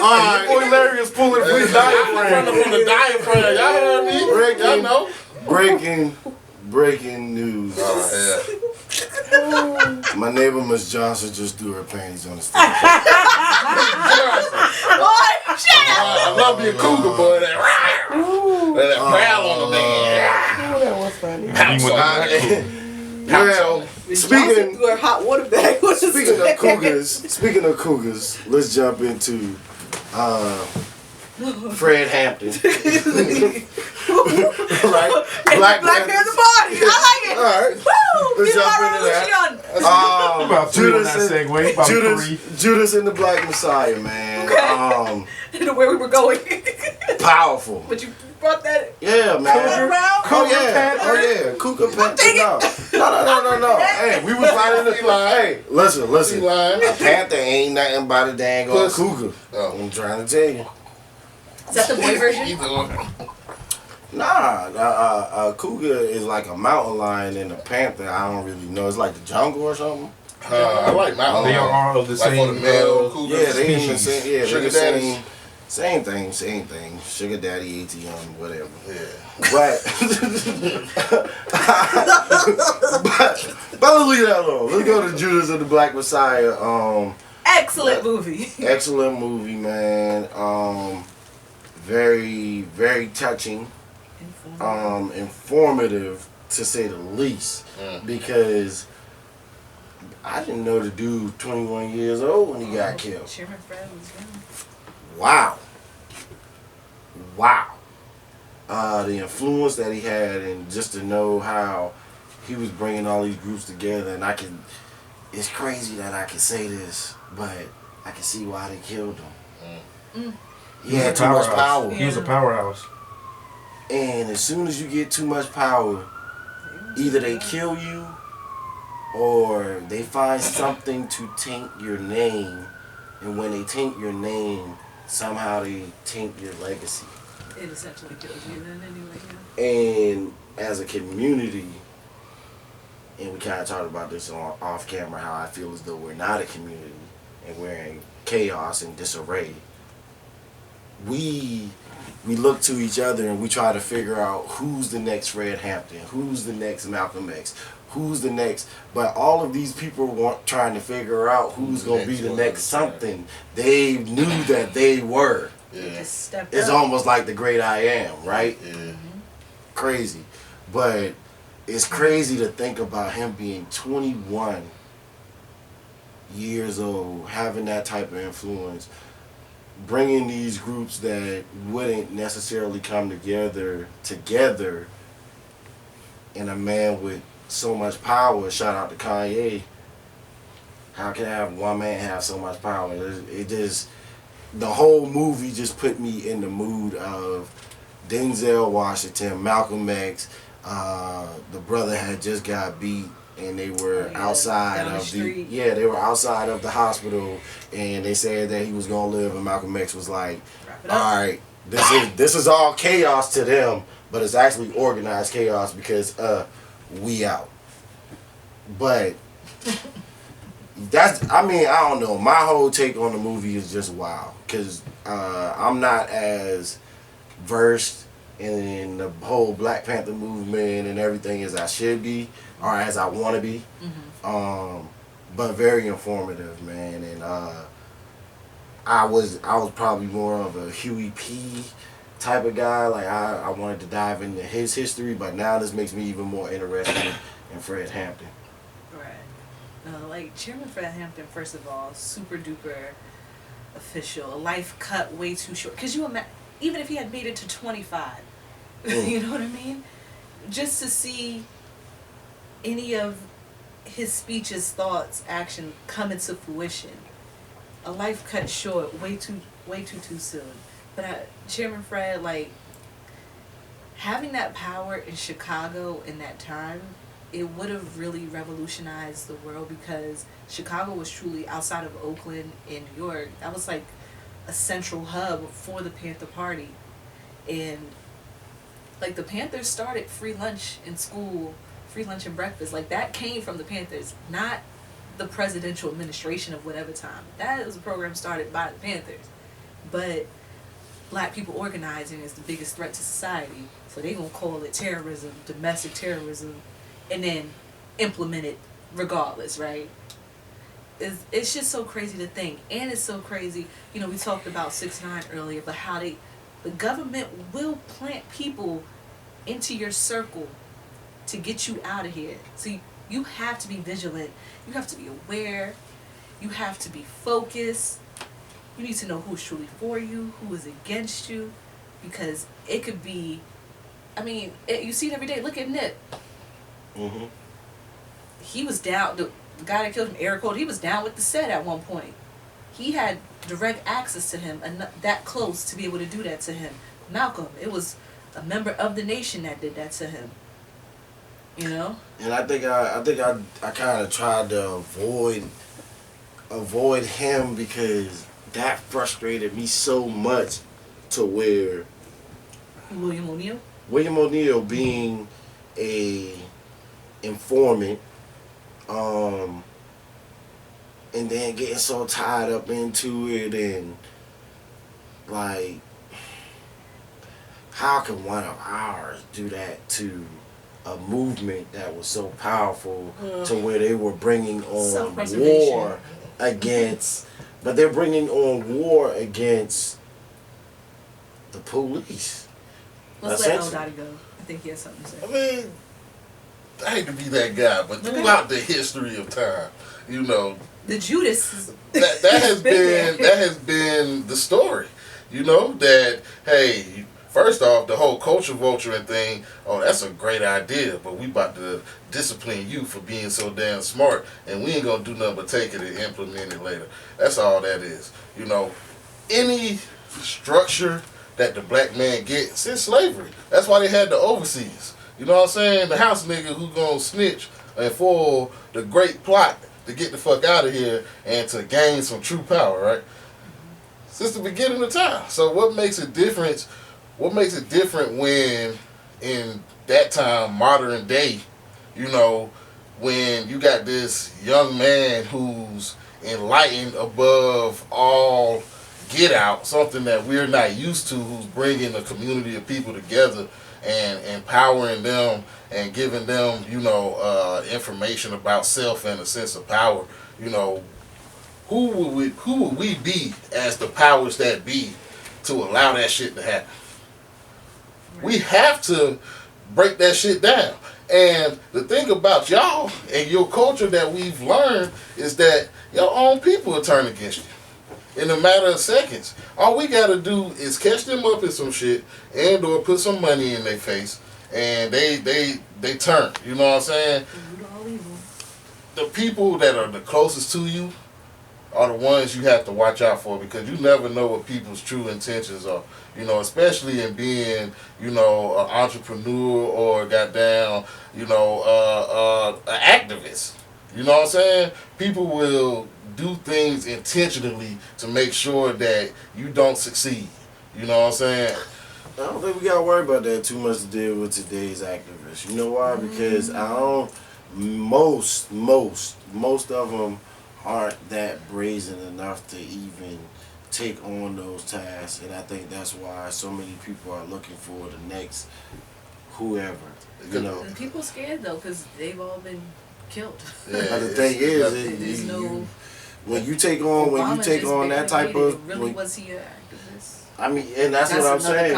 Alright. Hilarious pulling from his diaphragm. From the diaphragm. Y'all heard me? Y'all know? Breaking news. Oh, yeah. My neighbor Miss Johnson just threw her panties on the stage. I love me a cougar, boy. That prowl on the man. That was funny. Well, speaking through a hot water bag. speaking of cougars, let's jump into Fred Hampton. Right? Black Panther Party. I like it. All right. Woo! Let's Get jump my into that. revolution. About three on that segue. About three. Judas and the Black Messiah, man. Okay. You know where we were going. Powerful. But you brought that. Yeah, man. Cougar yeah. Cougar Panther. No. Hey, we was right in the line. Hey, listen. A panther ain't nothing but a dang old cougar. I'm trying to tell you. Is that the boy version? Nah, a cougar is like a mountain lion, and a panther, I don't really know. It's like the jungle or something. I like mountain They lion. are of the Like for same the male cougar Yeah, they in the species. same. Yeah, Sugar they're the daddies. same thing. Sugar daddy, ATM, whatever. Yeah. But let's leave that alone. Let's go to Judas and the Black Messiah. Excellent movie. Excellent movie, man. Very, very touching. Informative to say the least. Because I didn't know the dude 21 years old when he got killed. Chairman Fred was young. Wow. The influence that he had, and just to know how he was bringing all these groups together, and it's crazy that I can say this, but I can see why they killed him. He had too much power. He was a powerhouse. And as soon as you get too much power, either they kill you or they find something to taint your name And when they taint your name, somehow they taint your legacy. It essentially kills you then anyway, And as a community, and we kind of talked about this off camera, how I feel as though we're not a community and we're in chaos and disarray. We look to each other and we try to figure out who's the next Fred Hampton, who's the next Malcolm X, who's the next. But all of these people trying to figure out who's going to be the next something. They knew that they were. They just stepped It's up. almost like the great I am, right? Yeah. Crazy. But it's crazy to think about him being 21 years old, having that type of influence, bringing these groups that wouldn't necessarily come together, and a man with so much power. Shout out to Kanye. How can I have one man have so much power? It just, the whole movie just put me in the mood of Denzel Washington, Malcolm X. The brother had just got beat, and they were outside down the of street. they were outside of the hospital, and they said that he was gonna live, and Malcolm X was like, Wrap it up. all right, this is all chaos to them, but it's actually organized chaos because we out. But that's, I mean, I don't know, my whole take on the movie is just wild, because I'm not as versed in the whole Black Panther movement and everything as I should be, or as I want to be. But very informative, man. And I was probably more of a Huey P type of guy. Like I wanted to dive into his history, but now this makes me even more interested in Fred Hampton. Right. No, like Chairman Fred Hampton, first of all, super duper official. A life cut way too short. Cause you imagine, even if he had made it to 25, you know what I mean? Just to see any of his speeches, thoughts, action come into fruition. A life cut short, way too soon. But Chairman Fred, like, having that power in Chicago in that time, it would have really revolutionized the world, because Chicago was truly, outside of Oakland and New York, that was like a central hub for the Panther Party. And like the Panthers started free lunch in school, free lunch and breakfast. Like that came from the Panthers, not the presidential administration of whatever time. That was a program started by the Panthers. But Black people organizing is the biggest threat to society. So they gonna call it terrorism, domestic terrorism, and then implement it regardless, right? It's just so crazy to think. And it's so crazy, you know, we talked about 6ix9ine earlier, but how the government will plant people into your circle to get you out of here. So you have to be vigilant. You have to be aware. You have to be focused. You need to know who's truly for you, who is against you, because it could be, I mean, you see it every day. Look at Nip. Mm-hmm. He was down, the guy that killed him, Eric Holder, he was down with the set at one point. He had direct access to him, and that close to be able to do that to him. Malcolm, it was a member of the nation that did that to him. You know? And I think I kind of tried to avoid him because that frustrated me so much, to where William O'Neal being a informant, and then getting so tied up into it, and like, how can one of ours do that to a movement that was so powerful, to where they were bringing on war against, but they're bringing on war against the police. Let's let L Dotti go. I think he has something to say. I mean, I hate to be that guy, but throughout the history of time, you know, the Judas that has been the story. You know, that, hey, first off, the whole culture vulturing thing, oh, that's a great idea, but we about to discipline you for being so damn smart, and we ain't gonna do nothing but take it and implement it later. That's all that is. You know, any structure that the black man gets since slavery. That's why they had the overseas. You know what I'm saying? The house nigga who gonna snitch and foil the great plot to get the fuck out of here and to gain some true power, right? Since the beginning of time. So what makes it different? What makes it different when in that time, modern day, you know, when you got this young man who's enlightened above all get out, something that we're not used to, who's bringing a community of people together and empowering them and giving them, you know, information about self and a sense of power. You know, who would we be as the powers that be to allow that shit to happen? We have to break that shit down. And the thing about y'all and your culture that we've learned is that your own people will turn against you in a matter of seconds. All we gotta do is catch them up in some shit and or put some money in their face, and they turn. You know what I'm saying? The people that are the closest to you are the ones you have to watch out for, because you never know what people's true intentions are. You know, especially in being, you know, an entrepreneur or goddamn, you know, an activist. You know what I'm saying? People will do things intentionally to make sure that you don't succeed. You know what I'm saying? I don't think we gotta worry about that too much to deal with today's activists. You know why? Because most of them aren't that brazen enough to even take on those tasks, and I think that's why so many people are looking for the next whoever. You know, and people scared though because they've all been killed. Yeah, but the thing is, when you take on that type of was he an activist? I mean, and that's what I'm saying.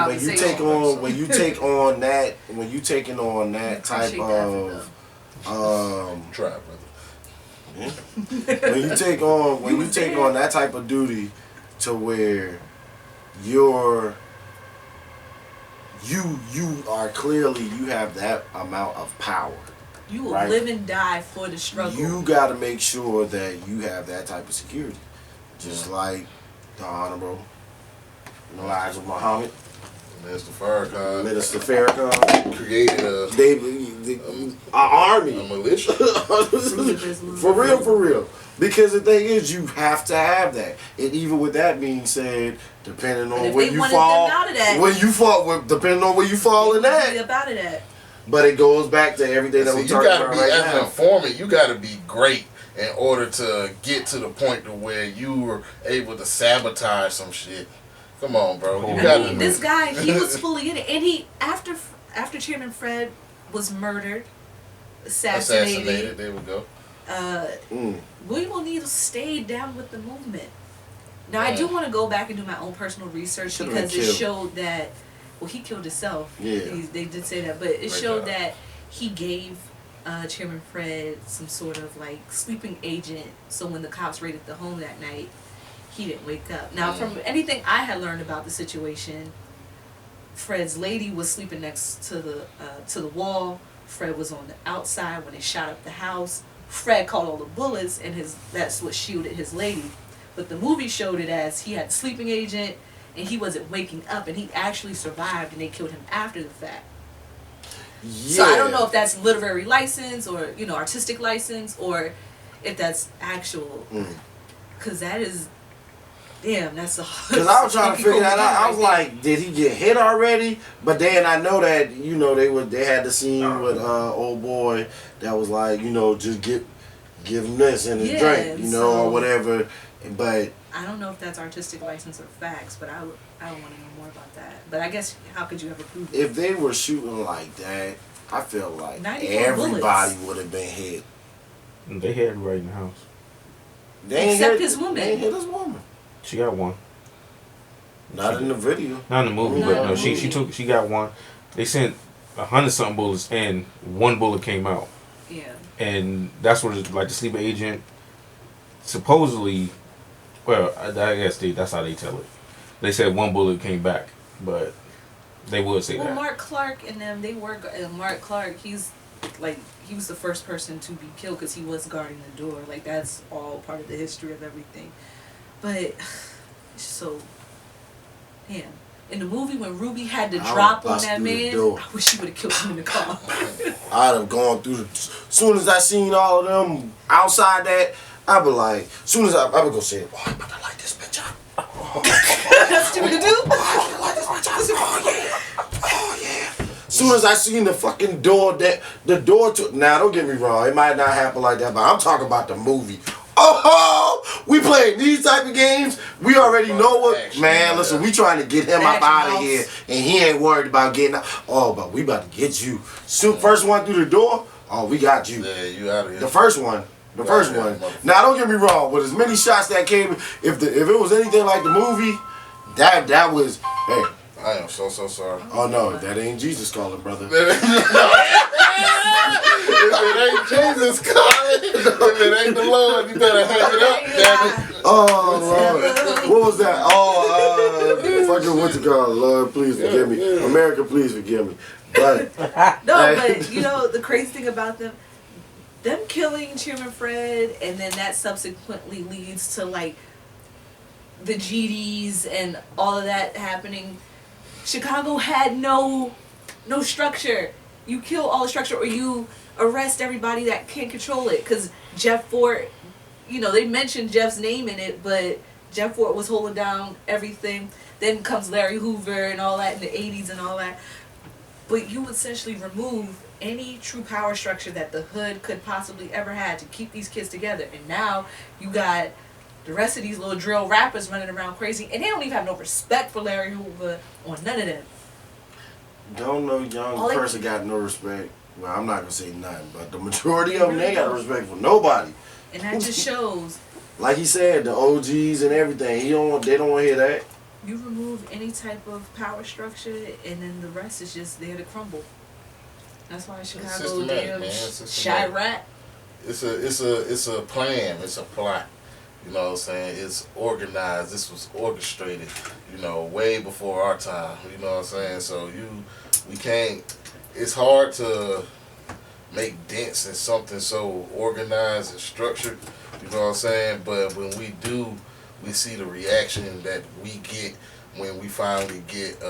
When you taking on that type of try, brother. Yeah. when you take on that type of duty to where you are clearly, you have that amount of power. You will live and die for the struggle. You got to make sure that you have that type of security. Just like the Honorable Elijah Muhammad. Minister Farrakhan created an army. A militia. For real. Because the thing is, you have to have that. And even with that being said, depending on where you fall, depending on where you fall in that. But it goes back to everything that we're talking about right now. As an informant, you got to be great in order to get to the point to where you were able to sabotage some shit. Come on, bro. This guy, he was fully in it, and he after Chairman Fred was murdered, assassinated. There we go. William O'Neill stayed down with the movement. Now I do want to go back and do my own personal research because it showed that. Well, he killed himself. Yeah. They did say that, but it showed that he gave Chairman Fred some sort of like sleeping agent. So when the cops raided the home that night, he didn't wake up. Now, from anything I had learned about the situation, Fred's lady was sleeping next to the wall. Fred was on the outside when they shot up the house. Fred caught all the bullets, and that's what shielded his lady. But the movie showed it as he had a sleeping agent, and he wasn't waking up, and he actually survived, and they killed him after the fact. Yeah. So I don't know if that's literary license or artistic license, or if that's actual, because that is. Damn, that's a hard. Because I was trying to figure that out. I was like, did he get hit already? But then I know that they had the scene with old boy that was like, just give him this and his drink, or whatever. But I don't know if that's artistic license or facts, but I don't want to know more about that. But I guess how could you ever prove it? If they were shooting like that, I feel like everybody would have been hit. They had it right in the house. Except his woman. They hit his woman. She got one. Not in the video. Not in the movie, but no, she got one. They sent 100-something bullets, and one bullet came out. Yeah. And that's what the sleeper agent supposedly. Well, I guess that's how they tell it. They said one bullet came back, but they would say that. Well, Mark Clark and them, they were. Mark Clark, he was the first person to be killed because he was guarding the door. Like, that's all part of the history of everything. But so, damn. in the movie when Ruby had to drop on that man, I wish she would have killed him in the car. I'd have gone through the. Soon as I seen all of them outside that, I'd be like, soon as I would go say, "Oh, I'm about to light this bitch up." That's stupid to do. Oh, I'm about to light this bitch up. Oh yeah. Soon as I seen the fucking door, the door to. Now, don't get me wrong, it might not happen like that, but I'm talking about the movie. Oh, we playing these type of games. We already know what. Man, listen, we trying to get him up out of here, and he ain't worried about getting out. Oh, but we about to get you. First one through the door. Oh, we got you. Yeah, you out of here. The first one. Now, don't get me wrong. With as many shots that came, if it was anything like the movie, that was. Hey. I am so sorry. Oh no, that ain't Jesus calling, brother. If it ain't Jesus calling, if it ain't the Lord, you better hang it up, damn it. Oh Lord, what was that? Oh, fucking what's it called? Lord, please forgive me. America, please forgive me. But no, but you know the crazy thing about them killing Chairman Fred, and then that subsequently leads to like the GDs and all of that happening. Chicago had no structure. You kill all the structure, or you arrest everybody that can't control it. Because Jeff Fort, you know, they mentioned Jeff's name in it, but Jeff Fort was holding down everything. Then comes Larry Hoover and all that in the 80s and all that. But you essentially remove any true power structure that the hood could possibly ever had to keep these kids together. And now you got the rest of these little drill rappers running around crazy, and they don't even have no respect for Larry Hoover or none of them. Don't no young person got no respect. Well, I'm not gonna say none, but the majority of them, they got respect for nobody. And that just shows. Like he said, the OGs and everything. They don't want to hear that. You remove any type of power structure, and then the rest is just there to crumble. That's why Chicago damn Chirac. It's a plan. It's a plot. You know what I'm saying? It's organized. This was orchestrated, you know, way before our time. You know what I'm saying? So we can't, it's hard to make dents in something so organized and structured. You know what I'm saying? But when we do, we see the reaction that we get when we finally get,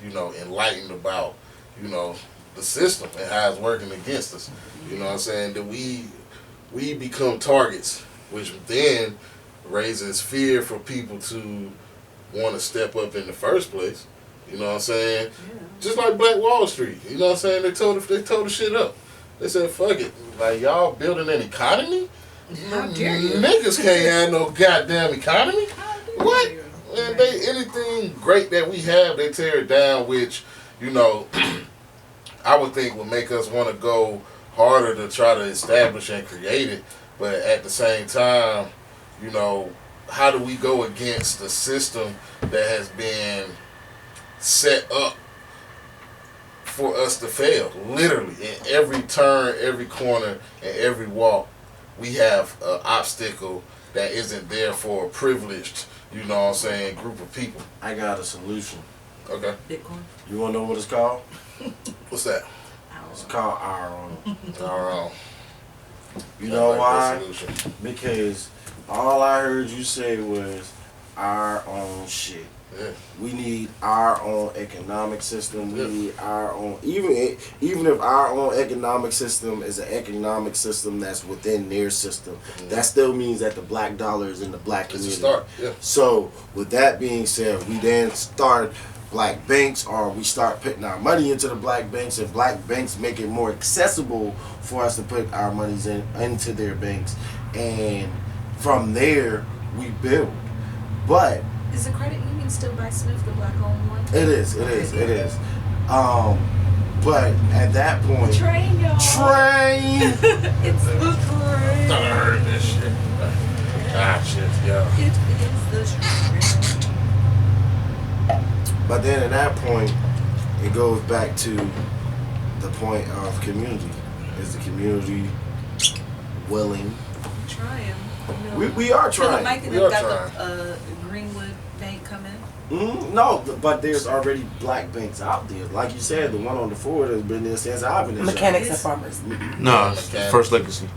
you know, enlightened about, you know, the system and how it's working against us. You know what I'm saying? That we become targets, which then raises fear for people to want to step up in the first place. You know what I'm saying? Yeah. Just like Black Wall Street. You know what I'm saying? They tore the shit up. They said, fuck it. Like, y'all building an economy? How dare you? Niggas can't have no goddamn economy. What? And anything great that we have, they tear it down, which, you know, I would think would make us want to go harder to try to establish and create it. But at the same time, you know, how do we go against the system that has been set up for us to fail? Literally, in every turn, every corner, and every walk, we have an obstacle that isn't there for a privileged, you know what I'm saying, group of people. I got a solution. Okay. Bitcoin. You want to know what it's called? What's that? It's called our own. Our own. You know why? Because all I heard you say was our own shit. Yeah. We need our own economic system. We need our own, even if our own economic system is an economic system that's within their system, that still means that the black dollar is in the black community. It's a start. Yeah. So with that being said, we then start black banks, or we start putting our money into the black banks, and black banks make it more accessible for us to put our monies into their banks, and from there we build. But is the credit union still by Smith, the black-owned one? It is. But at that point, train, y'all. Train. It's the train. I heard this shit. Ah, shit, yeah. It is the train. But then at that point, it goes back to the point of community. Is the community willing? Trying. We are trying. Mike and them got the Greenwood Bank coming. No, but there's already black banks out there. Like you said, the one on the Ford has been there since I've been there. Mechanics and Farmers. No, First Legacy.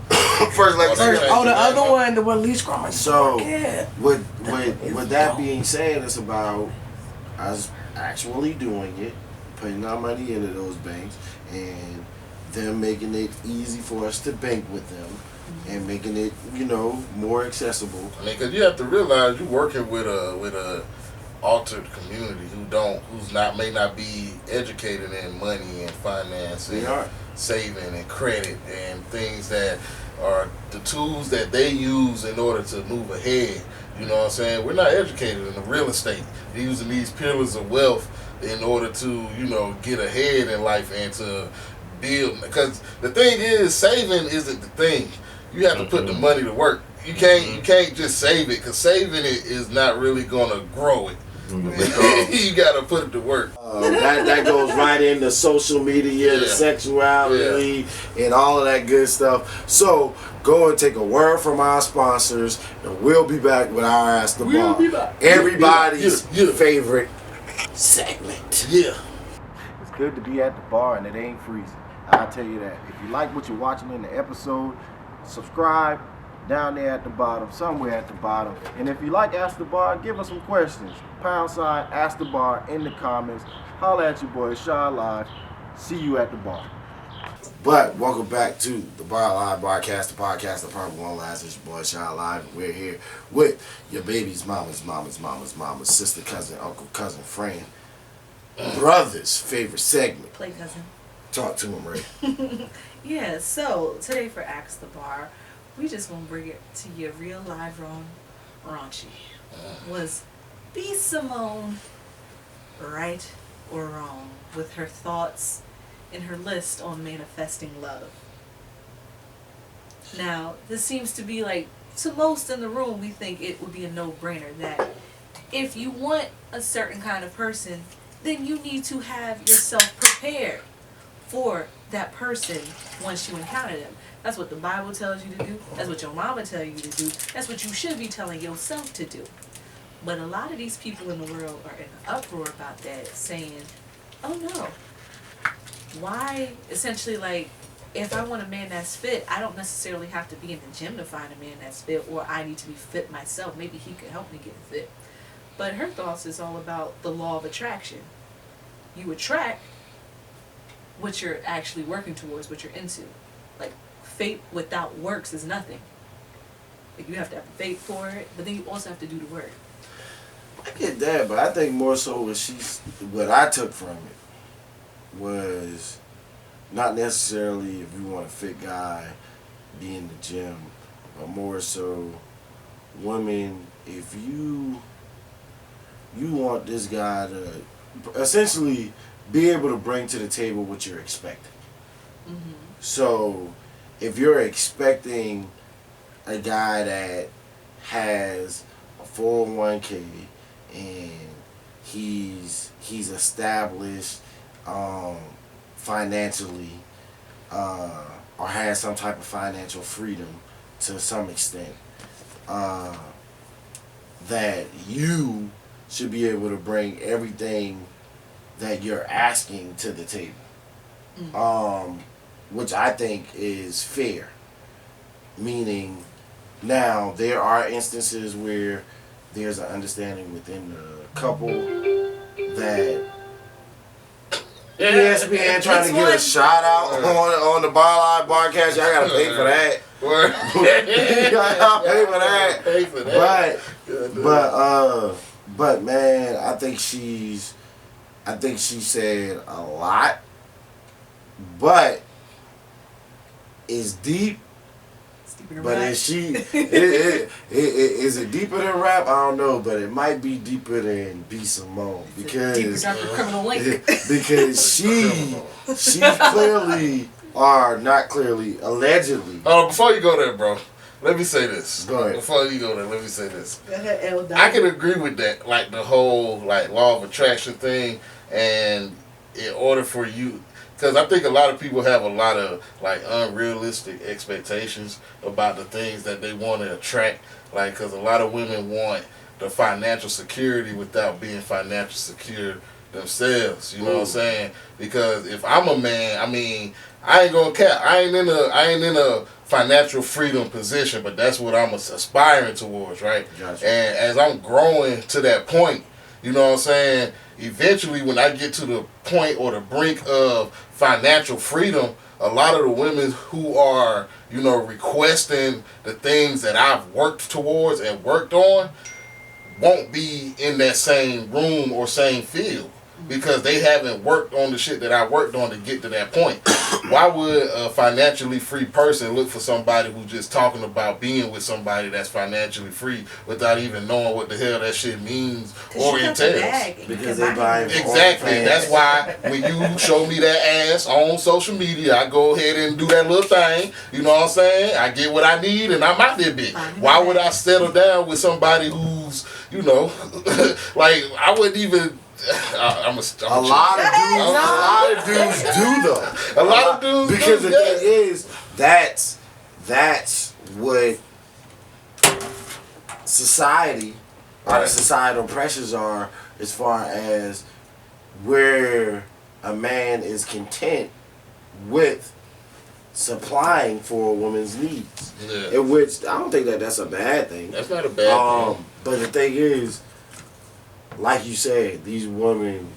First Legacy. Oh, the other one, the one least growing. So, with that being said, it's about us actually doing it, putting our money into those banks, and them making it easy for us to bank with them, and making it, more accessible. I mean, because you have to realize you're working with a altered community may not be educated in money and finance and saving and credit and things that are the tools that they use in order to move ahead. You know what I'm saying? We're not educated in the real estate. They're using these pillars of wealth in order to, get ahead in life and to build. Because the thing is, saving isn't the thing. You have to put the money to work. You can't just save it, because saving it is not really gonna grow it. You gotta put it to work. That goes right into social media, the sexuality, and all of that good stuff. So go and take a word from our sponsors, and we'll be back with our Ask the Bar. Everybody's favorite segment. Yeah. It's good to be at the bar, and it ain't freezing. I'll tell you that. If you like what you're watching in the episode, subscribe down there at the bottom, somewhere at the bottom. And if you like Ask the Bar, give us some questions. # Ask the Bar in the comments. Holla at your boy, Shaw Live. See you at the bar. But welcome back to the Bar Live Barcast, the podcast that probably won't last. It's your boy, Shaw Live. We're here with your baby's mama's sister, cousin, uncle, cousin, friend, brother's favorite segment. Play cousin. Talk to him, Ray. Yeah, so today for Ask the Bar, we just gonna bring it to you real live raunchy. Was B. Simone right or wrong with her thoughts in her list on manifesting love? Now, this seems to be like, to most in the room, we think it would be a no-brainer that if you want a certain kind of person, then you need to have yourself prepared for that person once you encounter them. That's what the Bible tells you to do. That's what your mama tells you to do. That's what you should be telling yourself to do. But a lot of these people in the world are in an uproar about that, saying, oh no, why, essentially, like, if I want a man that's fit, I don't necessarily have to be in the gym to find a man that's fit, or I need to be fit myself. Maybe he could help me get fit. But her thoughts is all about the law of attraction. You attract what you're actually working towards, what you're into. Like, faith without works is nothing. Like, you have to have faith for it, but then you also have to do the work. I get that, but I think more so what I took from it was not necessarily if you want a fit guy, be in the gym, but more so women, if you want this guy to essentially be able to bring to the table what you're expecting. Mm-hmm. So if you're expecting a guy that has a 401k and he's established financially, or has some type of financial freedom to some extent, that you should be able to bring everything that you're asking to the table, which I think is fair. Meaning, now there are instances where there's an understanding within the couple that ESPN trying to get a shout out on the Bar Live Barcast. Y'all gotta pay for that. Y'all pay for that. But man, I think she said a lot, but it's deep. But is it deeper than rap? I don't know, but it might be deeper than B. Simone because she clearly, or not clearly, allegedly. Oh, before you go there, bro, let me say this. Go ahead. Before you go there, let me say this. Go ahead, L Dotti. I can agree with that, like the whole law of attraction thing, and in order for you. Because I think a lot of people have a lot of unrealistic expectations about the things that they want to attract. Because a lot of women want the financial security without being financial secure themselves. You know what I'm saying? Because if I'm a man, I mean, I ain't gonna cap. I ain't in a financial freedom position, but that's what I'm aspiring towards, right? Gotcha. And as I'm growing to that point, You know what I'm saying? Eventually, when I get to the point or the brink of financial freedom, a lot of the women who are, you know, requesting the things that I've worked towards and worked on won't be in that same room or same field because they haven't worked on the shit that I worked on to get to that point. Why would a financially free person look for somebody who's just talking about being with somebody that's financially free without even knowing what the hell that shit means or entails? Because they buy Exactly. That's why when you show me that ass on social media, I go ahead and do that little thing. You know what I'm saying? I get what I need and I'm out there, bitch. Why would I settle down with somebody who's, you know, like I wouldn't even. A lot of dudes do though. A lot of dudes because do, the thing is that's what society or the societal pressures are as far as where a man is content with supplying for a woman's needs. Yeah. In which I don't think that's a bad thing. That's not a bad thing. But the thing is, like you said, these women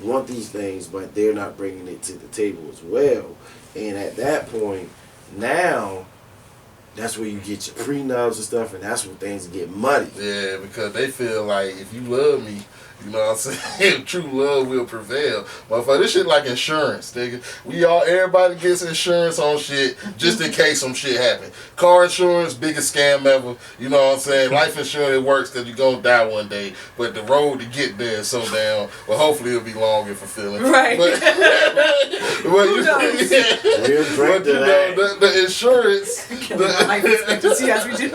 want these things, but they're not bringing it to the table as well. And at that point, now, that's where you get your prenups and stuff, and that's where things get muddy. Yeah, because they feel like if you love me, you know what I'm saying? True love will prevail. Motherfucker, this shit like insurance, nigga. Everybody gets insurance on shit just in case some shit happen. Car insurance, biggest scam ever. You know what I'm saying? Life insurance, it works because you're going to die one day. But the road to get there is so down. Well, hopefully it'll be long and fulfilling. Right. But you know, the insurance. Life expectancy as we do.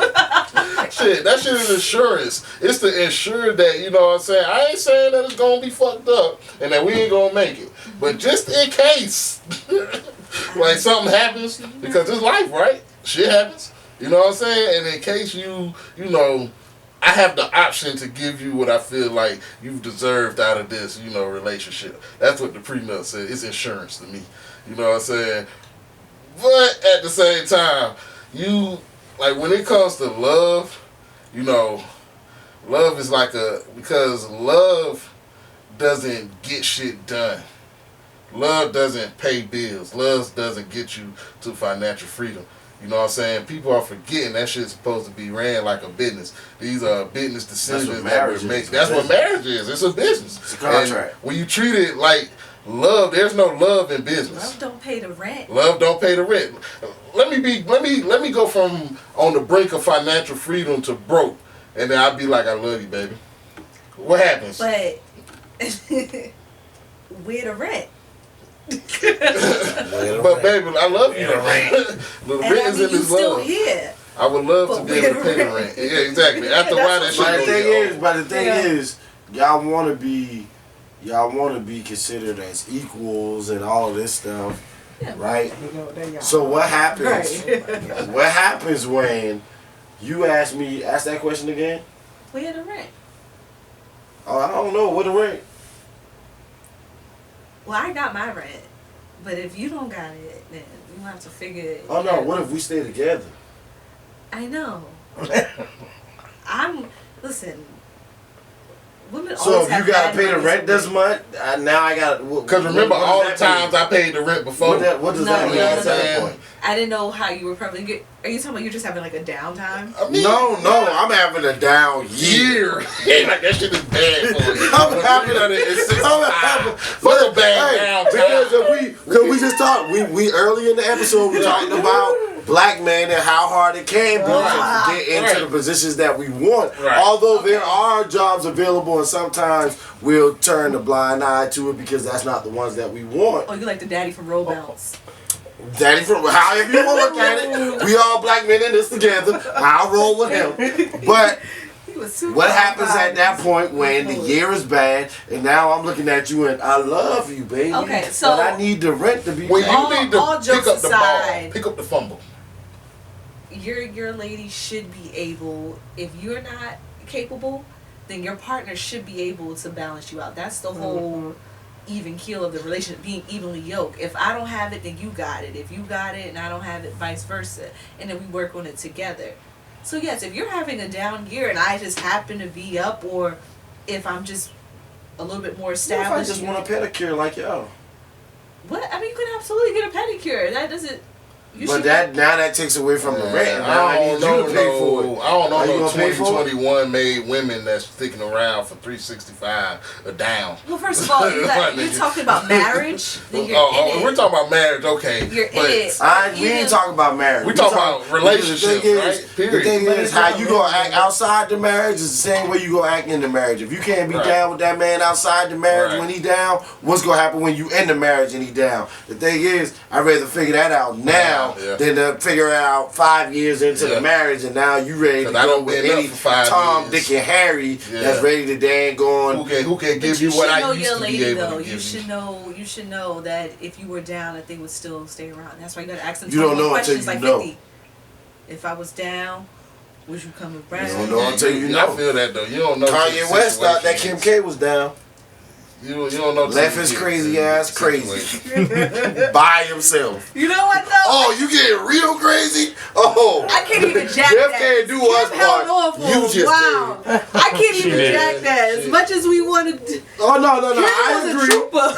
Shit, that shit is insurance. It's to ensure that, you know what I'm saying? I ain't saying that it's gonna be fucked up and that we ain't gonna make it. But just in case like something happens, because it's life, right? Shit happens. You know what I'm saying? And in case you know, I have the option to give you what I feel like you've deserved out of this, you know, relationship. That's what the prenup said. It's insurance to me. You know what I'm saying? But at the same time, like when it comes to love, you know, love is because love doesn't get shit done. Love doesn't pay bills. Love doesn't get you to financial freedom. You know what I'm saying? People are forgetting that shit's supposed to be ran like a business. These are business decisions that we make. That's what marriage is. It's a business. It's a contract. And when you treat it like love, there's no love in business. Love don't pay the rent. Love don't pay the rent. Let me go from on the brink of financial freedom to broke, and then I'll be like, I love you, baby. What happens? But where the rent? But baby, I love you. The rent is in this still love. Here. I would love to be able to pay the rent. Yeah, exactly. After a while, that shit. But the thing is, y'all want to be considered as equals and all of this stuff, right? So what happens? Right. What happens when you ask that question again? Where the rent? Oh, I don't know. What the rent? Well, I got my rent, but if you don't got it, then you have to figure it. Oh no! What if we stay together? I know. Listen. Women So always if you have gotta bad pay the money rent this month, now I got. Because remember all the times I paid the rent before. What does that mean at that point? I didn't know how you were probably get. Are you talking about you just having like a downtime? I mean, No, I'm having a down year. Like that shit is bad for you. I'm having a bad downtime. Because we just talked. We early in the episode we talked about black men and how hard it can be to get into the positions that we want. Right. Although there are jobs available, and sometimes we'll turn a blind eye to it because that's not the ones that we want. Oh, you like the daddy from Roll Bounce? Daddy from however you want to look at it. We all black men in this together. I'll roll with him. But what happens at that point when the year is bad and now I'm looking at you and I love you, baby. Okay, so but I need the rent to be when paid. you need to all pick jokes up the ball, aside, pick up the fumble. Your lady should be able. If you're not capable, then your partner should be able to balance you out. That's the whole even keel of the relationship, being evenly yoked. If I don't have it, then you got it. If you got it and I don't have it, vice versa. And then we work on it together. So yes, if you're having a down year and I just happen to be up, or if I'm just a little bit more What if I established. just want a pedicure like y'all? What? I mean, you can absolutely get a pedicure. That doesn't. But that takes away from the rent. Now I need you to pay for it. I don't know Are you no gonna pay for it? 2021 made women that's sticking around for $365 a down. Well, first of all, you're talking about marriage. Then you're in it. We're talking about marriage, okay. You're but in it. We ain't talking about marriage. We talking about relationships, right? The Period. thing is, how you gonna act outside the marriage is the same way you gonna act in the marriage. If you can't be down with that man outside the marriage when he down, what's gonna happen when you in the marriage and he down? The thing is, I'd rather figure that out now than to figure it out 5 years into the marriage and now you ready to go with any Tom, Dick, and Harry that's ready to dang on. Who can give you what I used to be able to give you should know that if you were down, that they would still stay around. That's why you gotta ask them. You don't know until you know. 50. If I was down, would you come around? You don't know until you know. I feel that though. You don't know. Kanye West thought that Kim K was down. You don't know. Left his crazy ass crazy by himself. You know what though? Oh, you get real crazy? Oh, I can't even jack Jeff that. can't do us part. You just did. I can't even jack that. As much as we wanted to. Oh no, I agree.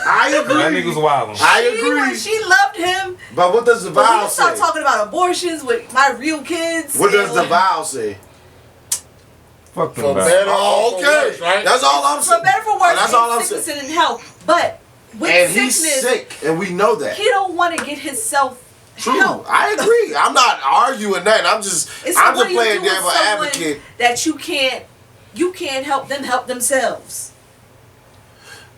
I agree. That nigga's wild. I agree. She loved him. But what does the But vow when you start say? talking about abortions with my real kids. What does the vow say? Fuck them For back. better Oh, or okay. for worse, right? That's all I'm saying. For better for worse, That's all I'm sickness saying. and in health. But with And sickness, he's sick, and we know that. he don't want to get himself True, help. I agree. I'm not arguing that. I'm just It's I'm what just you playing do with devil someone advocate. that you can't help them help themselves.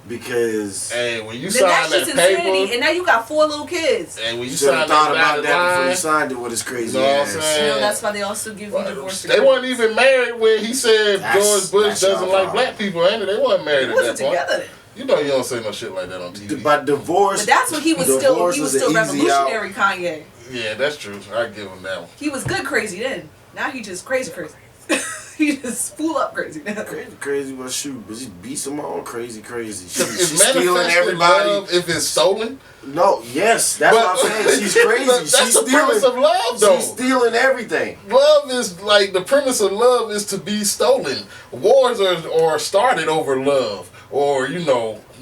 Because Hey, when you Then sign that's that just insanity. paper, And now you got 4 little kids. and when you you should sign have thought that about that before you line, signed it with his crazy You know what I'm ass. saying? You know, that's why they also give you divorce. they weren't even married when he said That's- George Bush that's doesn't y'all like problem. black people, ain't it? They wasn't married They at wasn't that point. together then. You know you don't say no shit like that on TV. But divorce. But that's when he was divorce still is an easy revolutionary Kanye. Yeah, that's true. I give him that one. He was good crazy then. Now he just crazy. He just fool up crazy now. Crazy, well, shoot, but she beats them all crazy. She's Is stealing manifested everybody. love if it's stolen? No, yes, that's what I'm saying. She's crazy. That's She's the premise of love, though. She's stealing everything. Love is like the premise of love is to be stolen. Wars are started over love or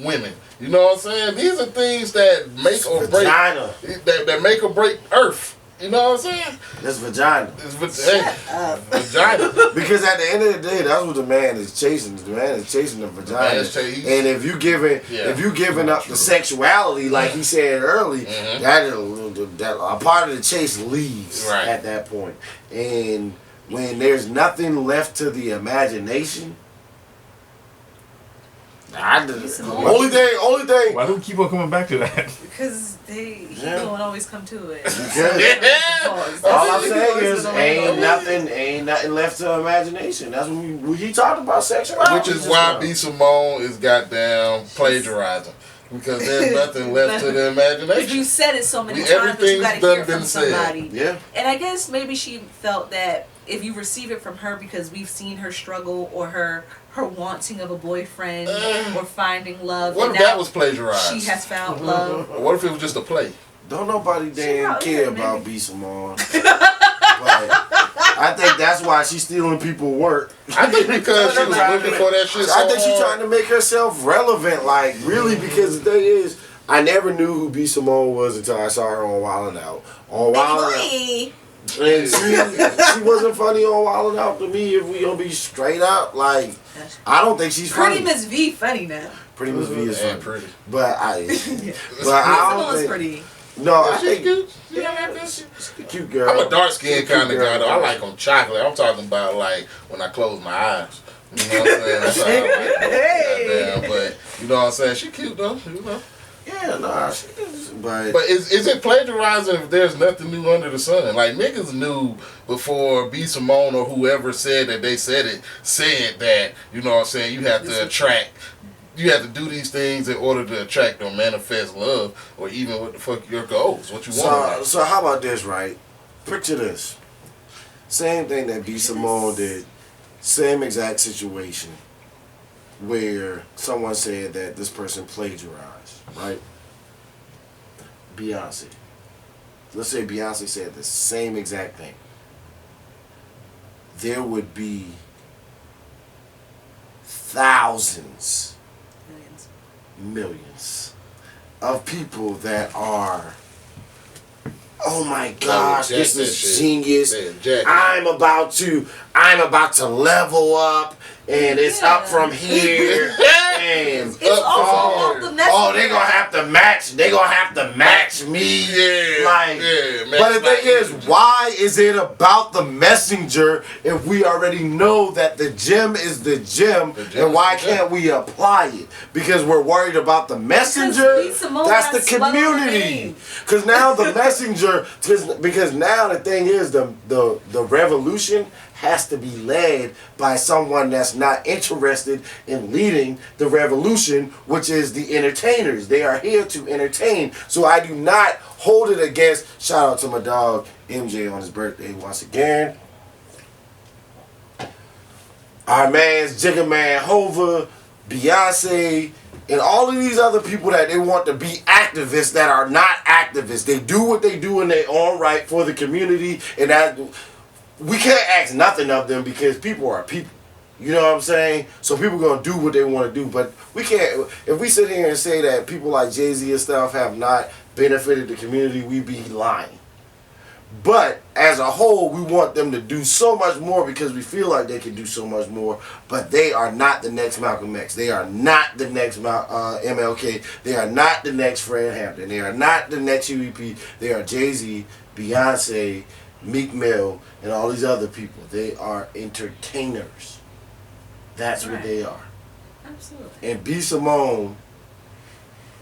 women. You know what I'm saying? These are things that make or break Vagina. that make or break Earth. You know what I'm saying? That's vagina. It's vagina. Because at the end of the day, that's what the man is chasing. The man is chasing the vagina. And if you giving up the sexuality, like he said early, that a part of the chase leaves at that point. And when there's nothing left to the imagination. Only thing. Why do we keep on coming back to that? Because he don't always come to it. All I'm saying is ain't nothing left to imagination. That's when he talked about sexuality. Which is why B. Simone is goddamn plagiarizing. Because there's nothing left to the imagination. Because you said it so many times, but you got to hear it from somebody. Yeah. And I guess maybe she felt that if you receive it from her because we've seen her struggle or her wanting of a boyfriend or finding love. What if that was plagiarized? She has found love. What if it was just a play? Don't nobody damn care about B. Simone. But I think that's why she's stealing people's work. I think because she was looking for that shit. I think she's trying to make herself relevant, like really, because the thing is, I never knew who B. Simone was until I saw her on Wild 'N Out. On Wild 'N Out. And she wasn't funny on Wild 'N Out to me, if we gonna be straight up. Like, I don't think she's funny. Pretty Miss V funny now. Pretty Miss V is funny. Pretty. But I don't think... pretty. No, I think... cute. She's a cute girl. I'm a dark skinned kind of guy though. I like them chocolate. I'm talking about like when I close my eyes. You know what I'm saying? That's how I like. But you know what I'm saying? She cute though. You know. Yeah, nah, she is. But is it plagiarizing if there's nothing new under the sun? Like niggas knew before B. Simone or whoever said that they said that, you know what I'm saying, you have to attract. You have to do these things in order to attract or manifest love, or even what the fuck your goals, what you want. So how about this, right? Picture this. Same thing that B. Simone did. Same exact situation where someone said that this person plagiarized, right? Beyonce. Let's say Beyonce said the same exact thing. There would be thousands millions of people that are, oh my gosh, this is genius. I'm about to level up, and it's up from here. And it's also about the messenger. they gonna have to match. They gonna have to match me. But the thing is, why is it about the messenger if we already know that the gem is the gem, and why can't we apply it? Because we're worried about the messenger. That's the community. Because now the messenger, because now the thing is, the revolution has to be led by someone that's not interested in leading the revolution, which is the entertainers. They are here to entertain. So I do not hold it against, shout out to my dog MJ on his birthday once again. Our man's Jigga Man Hova, Beyonce, and all of these other people that they want to be activists that are not activists. They do what they do in their own right for the community, and that we can't ask nothing of them because people are people. You know what I'm saying? So people gonna do what they want to do, but we can't. If we sit here and say that people like Jay-Z and stuff have not benefited the community, we be lying. But as a whole, we want them to do so much more because we feel like they can do so much more. But they are not the next Malcolm X. They are not the next MLK. They are not the next Fred Hampton. They are not the next UEP. They are Jay-Z, Beyonce, Meek Mill, and all these other people. They are entertainers. That's what they are. Absolutely. And B. Simone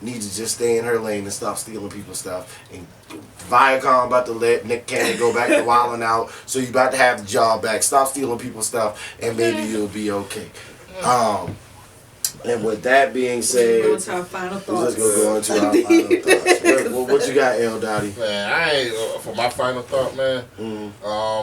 needs to just stay in her lane and stop stealing people's stuff. And Viacom about to let Nick Cannon go back to wilding out, so you about to have the job back. Stop stealing people's stuff, and maybe you'll be okay. And with that being said, let's go into our final thoughts. What you got, L Dotti? Man, for my final thought, man.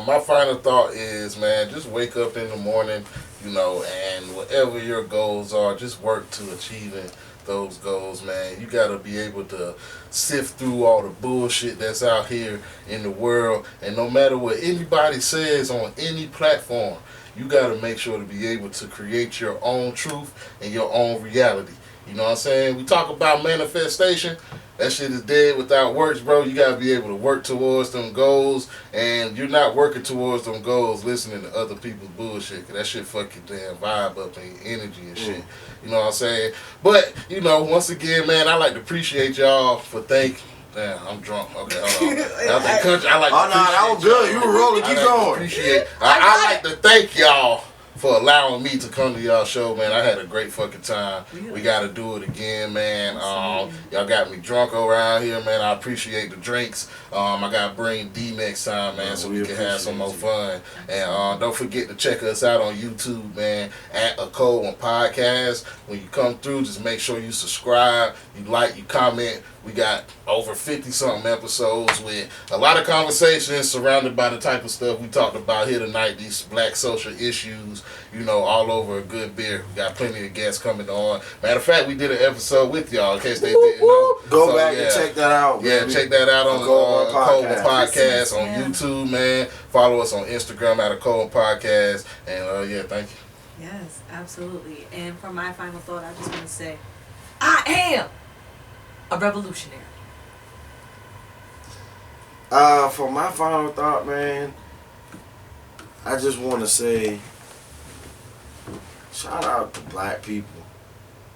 My final thought is, man, just wake up in the morning, and whatever your goals are, just work to achieving those goals, man. You gotta be able to sift through all the bullshit that's out here in the world, and no matter what anybody says on any platform, you gotta make sure to be able to create your own truth and your own reality. You know what I'm saying? We talk about manifestation. That shit is dead without works, bro. You gotta be able to work towards them goals, and you're not working towards them goals listening to other people's bullshit, cause that shit fuck your damn vibe up and your energy and shit. You know what I'm saying? But, once again, man, I like to appreciate y'all for thinking. Damn, I'm drunk. Okay, hold on. That was good. You were rolling. Keep going. I like to thank y'all for allowing me to come to y'all show, man. I had a great fucking time. Really? We got to do it again, man. Y'all got me drunk around here, man. I appreciate the drinks. I got to bring D next time, man, so we can have some more fun. And don't forget to check us out on YouTube, man, at A Cold One Podcast. When you come through, just make sure you subscribe, you like, you comment. We got over 50-something episodes with a lot of conversations surrounded by the type of stuff we talked about here tonight, these black social issues, all over a good beer. We got plenty of guests coming on. Matter of fact, we did an episode with y'all in case they didn't know. Go back and check that out. Yeah, baby. check that out on the Cold One Podcast on YouTube, man. Follow us on Instagram at A Cold One Podcast. And thank you. Yes, absolutely. And for my final thought, I just want to say, I am a revolutionary. For my final thought, man, I just want to say, shout out to black people.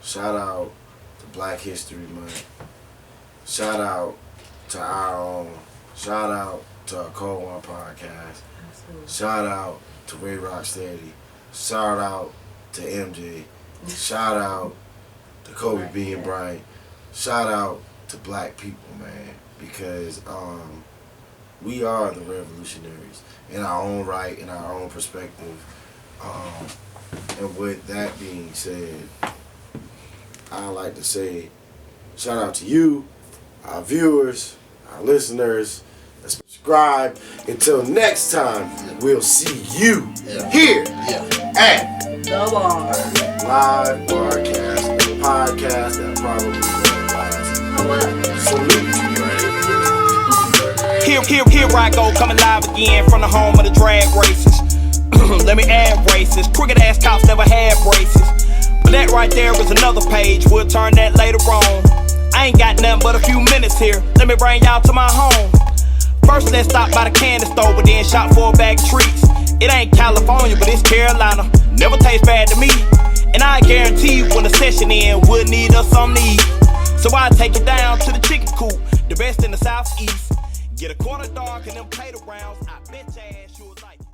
Shout out to Black History Month. Shout out to our own. Shout out to A Cold One Podcast. Absolutely. Shout out to Ray Rocksteady. Shout out to MJ. Shout out to Kobe Bean Bryant. Shout out to black people, man, because we are the revolutionaries in our own right, in our own perspective. And with that being said, I like to say shout out to you, our viewers, our listeners, and subscribe. Until next time, we'll see you here at The Bar. Live Barcast, the podcast that probably Here I go, coming live again from the home of the drag races. Let me add races. Crooked ass cops never had braces. But that right there is another page. We'll turn that later on. I ain't got nothing but a few minutes here. Let me bring y'all to my home. First, let's stop by the candy store, but then shop for a bag of treats. It ain't California, but it's Carolina. Never tastes bad to me. And I guarantee you when the session in, we'll need us something to eat. So I take it down to the chicken coop, the best in the southeast. Get a quarter dark and them potato rounds. I bet your ass you was like.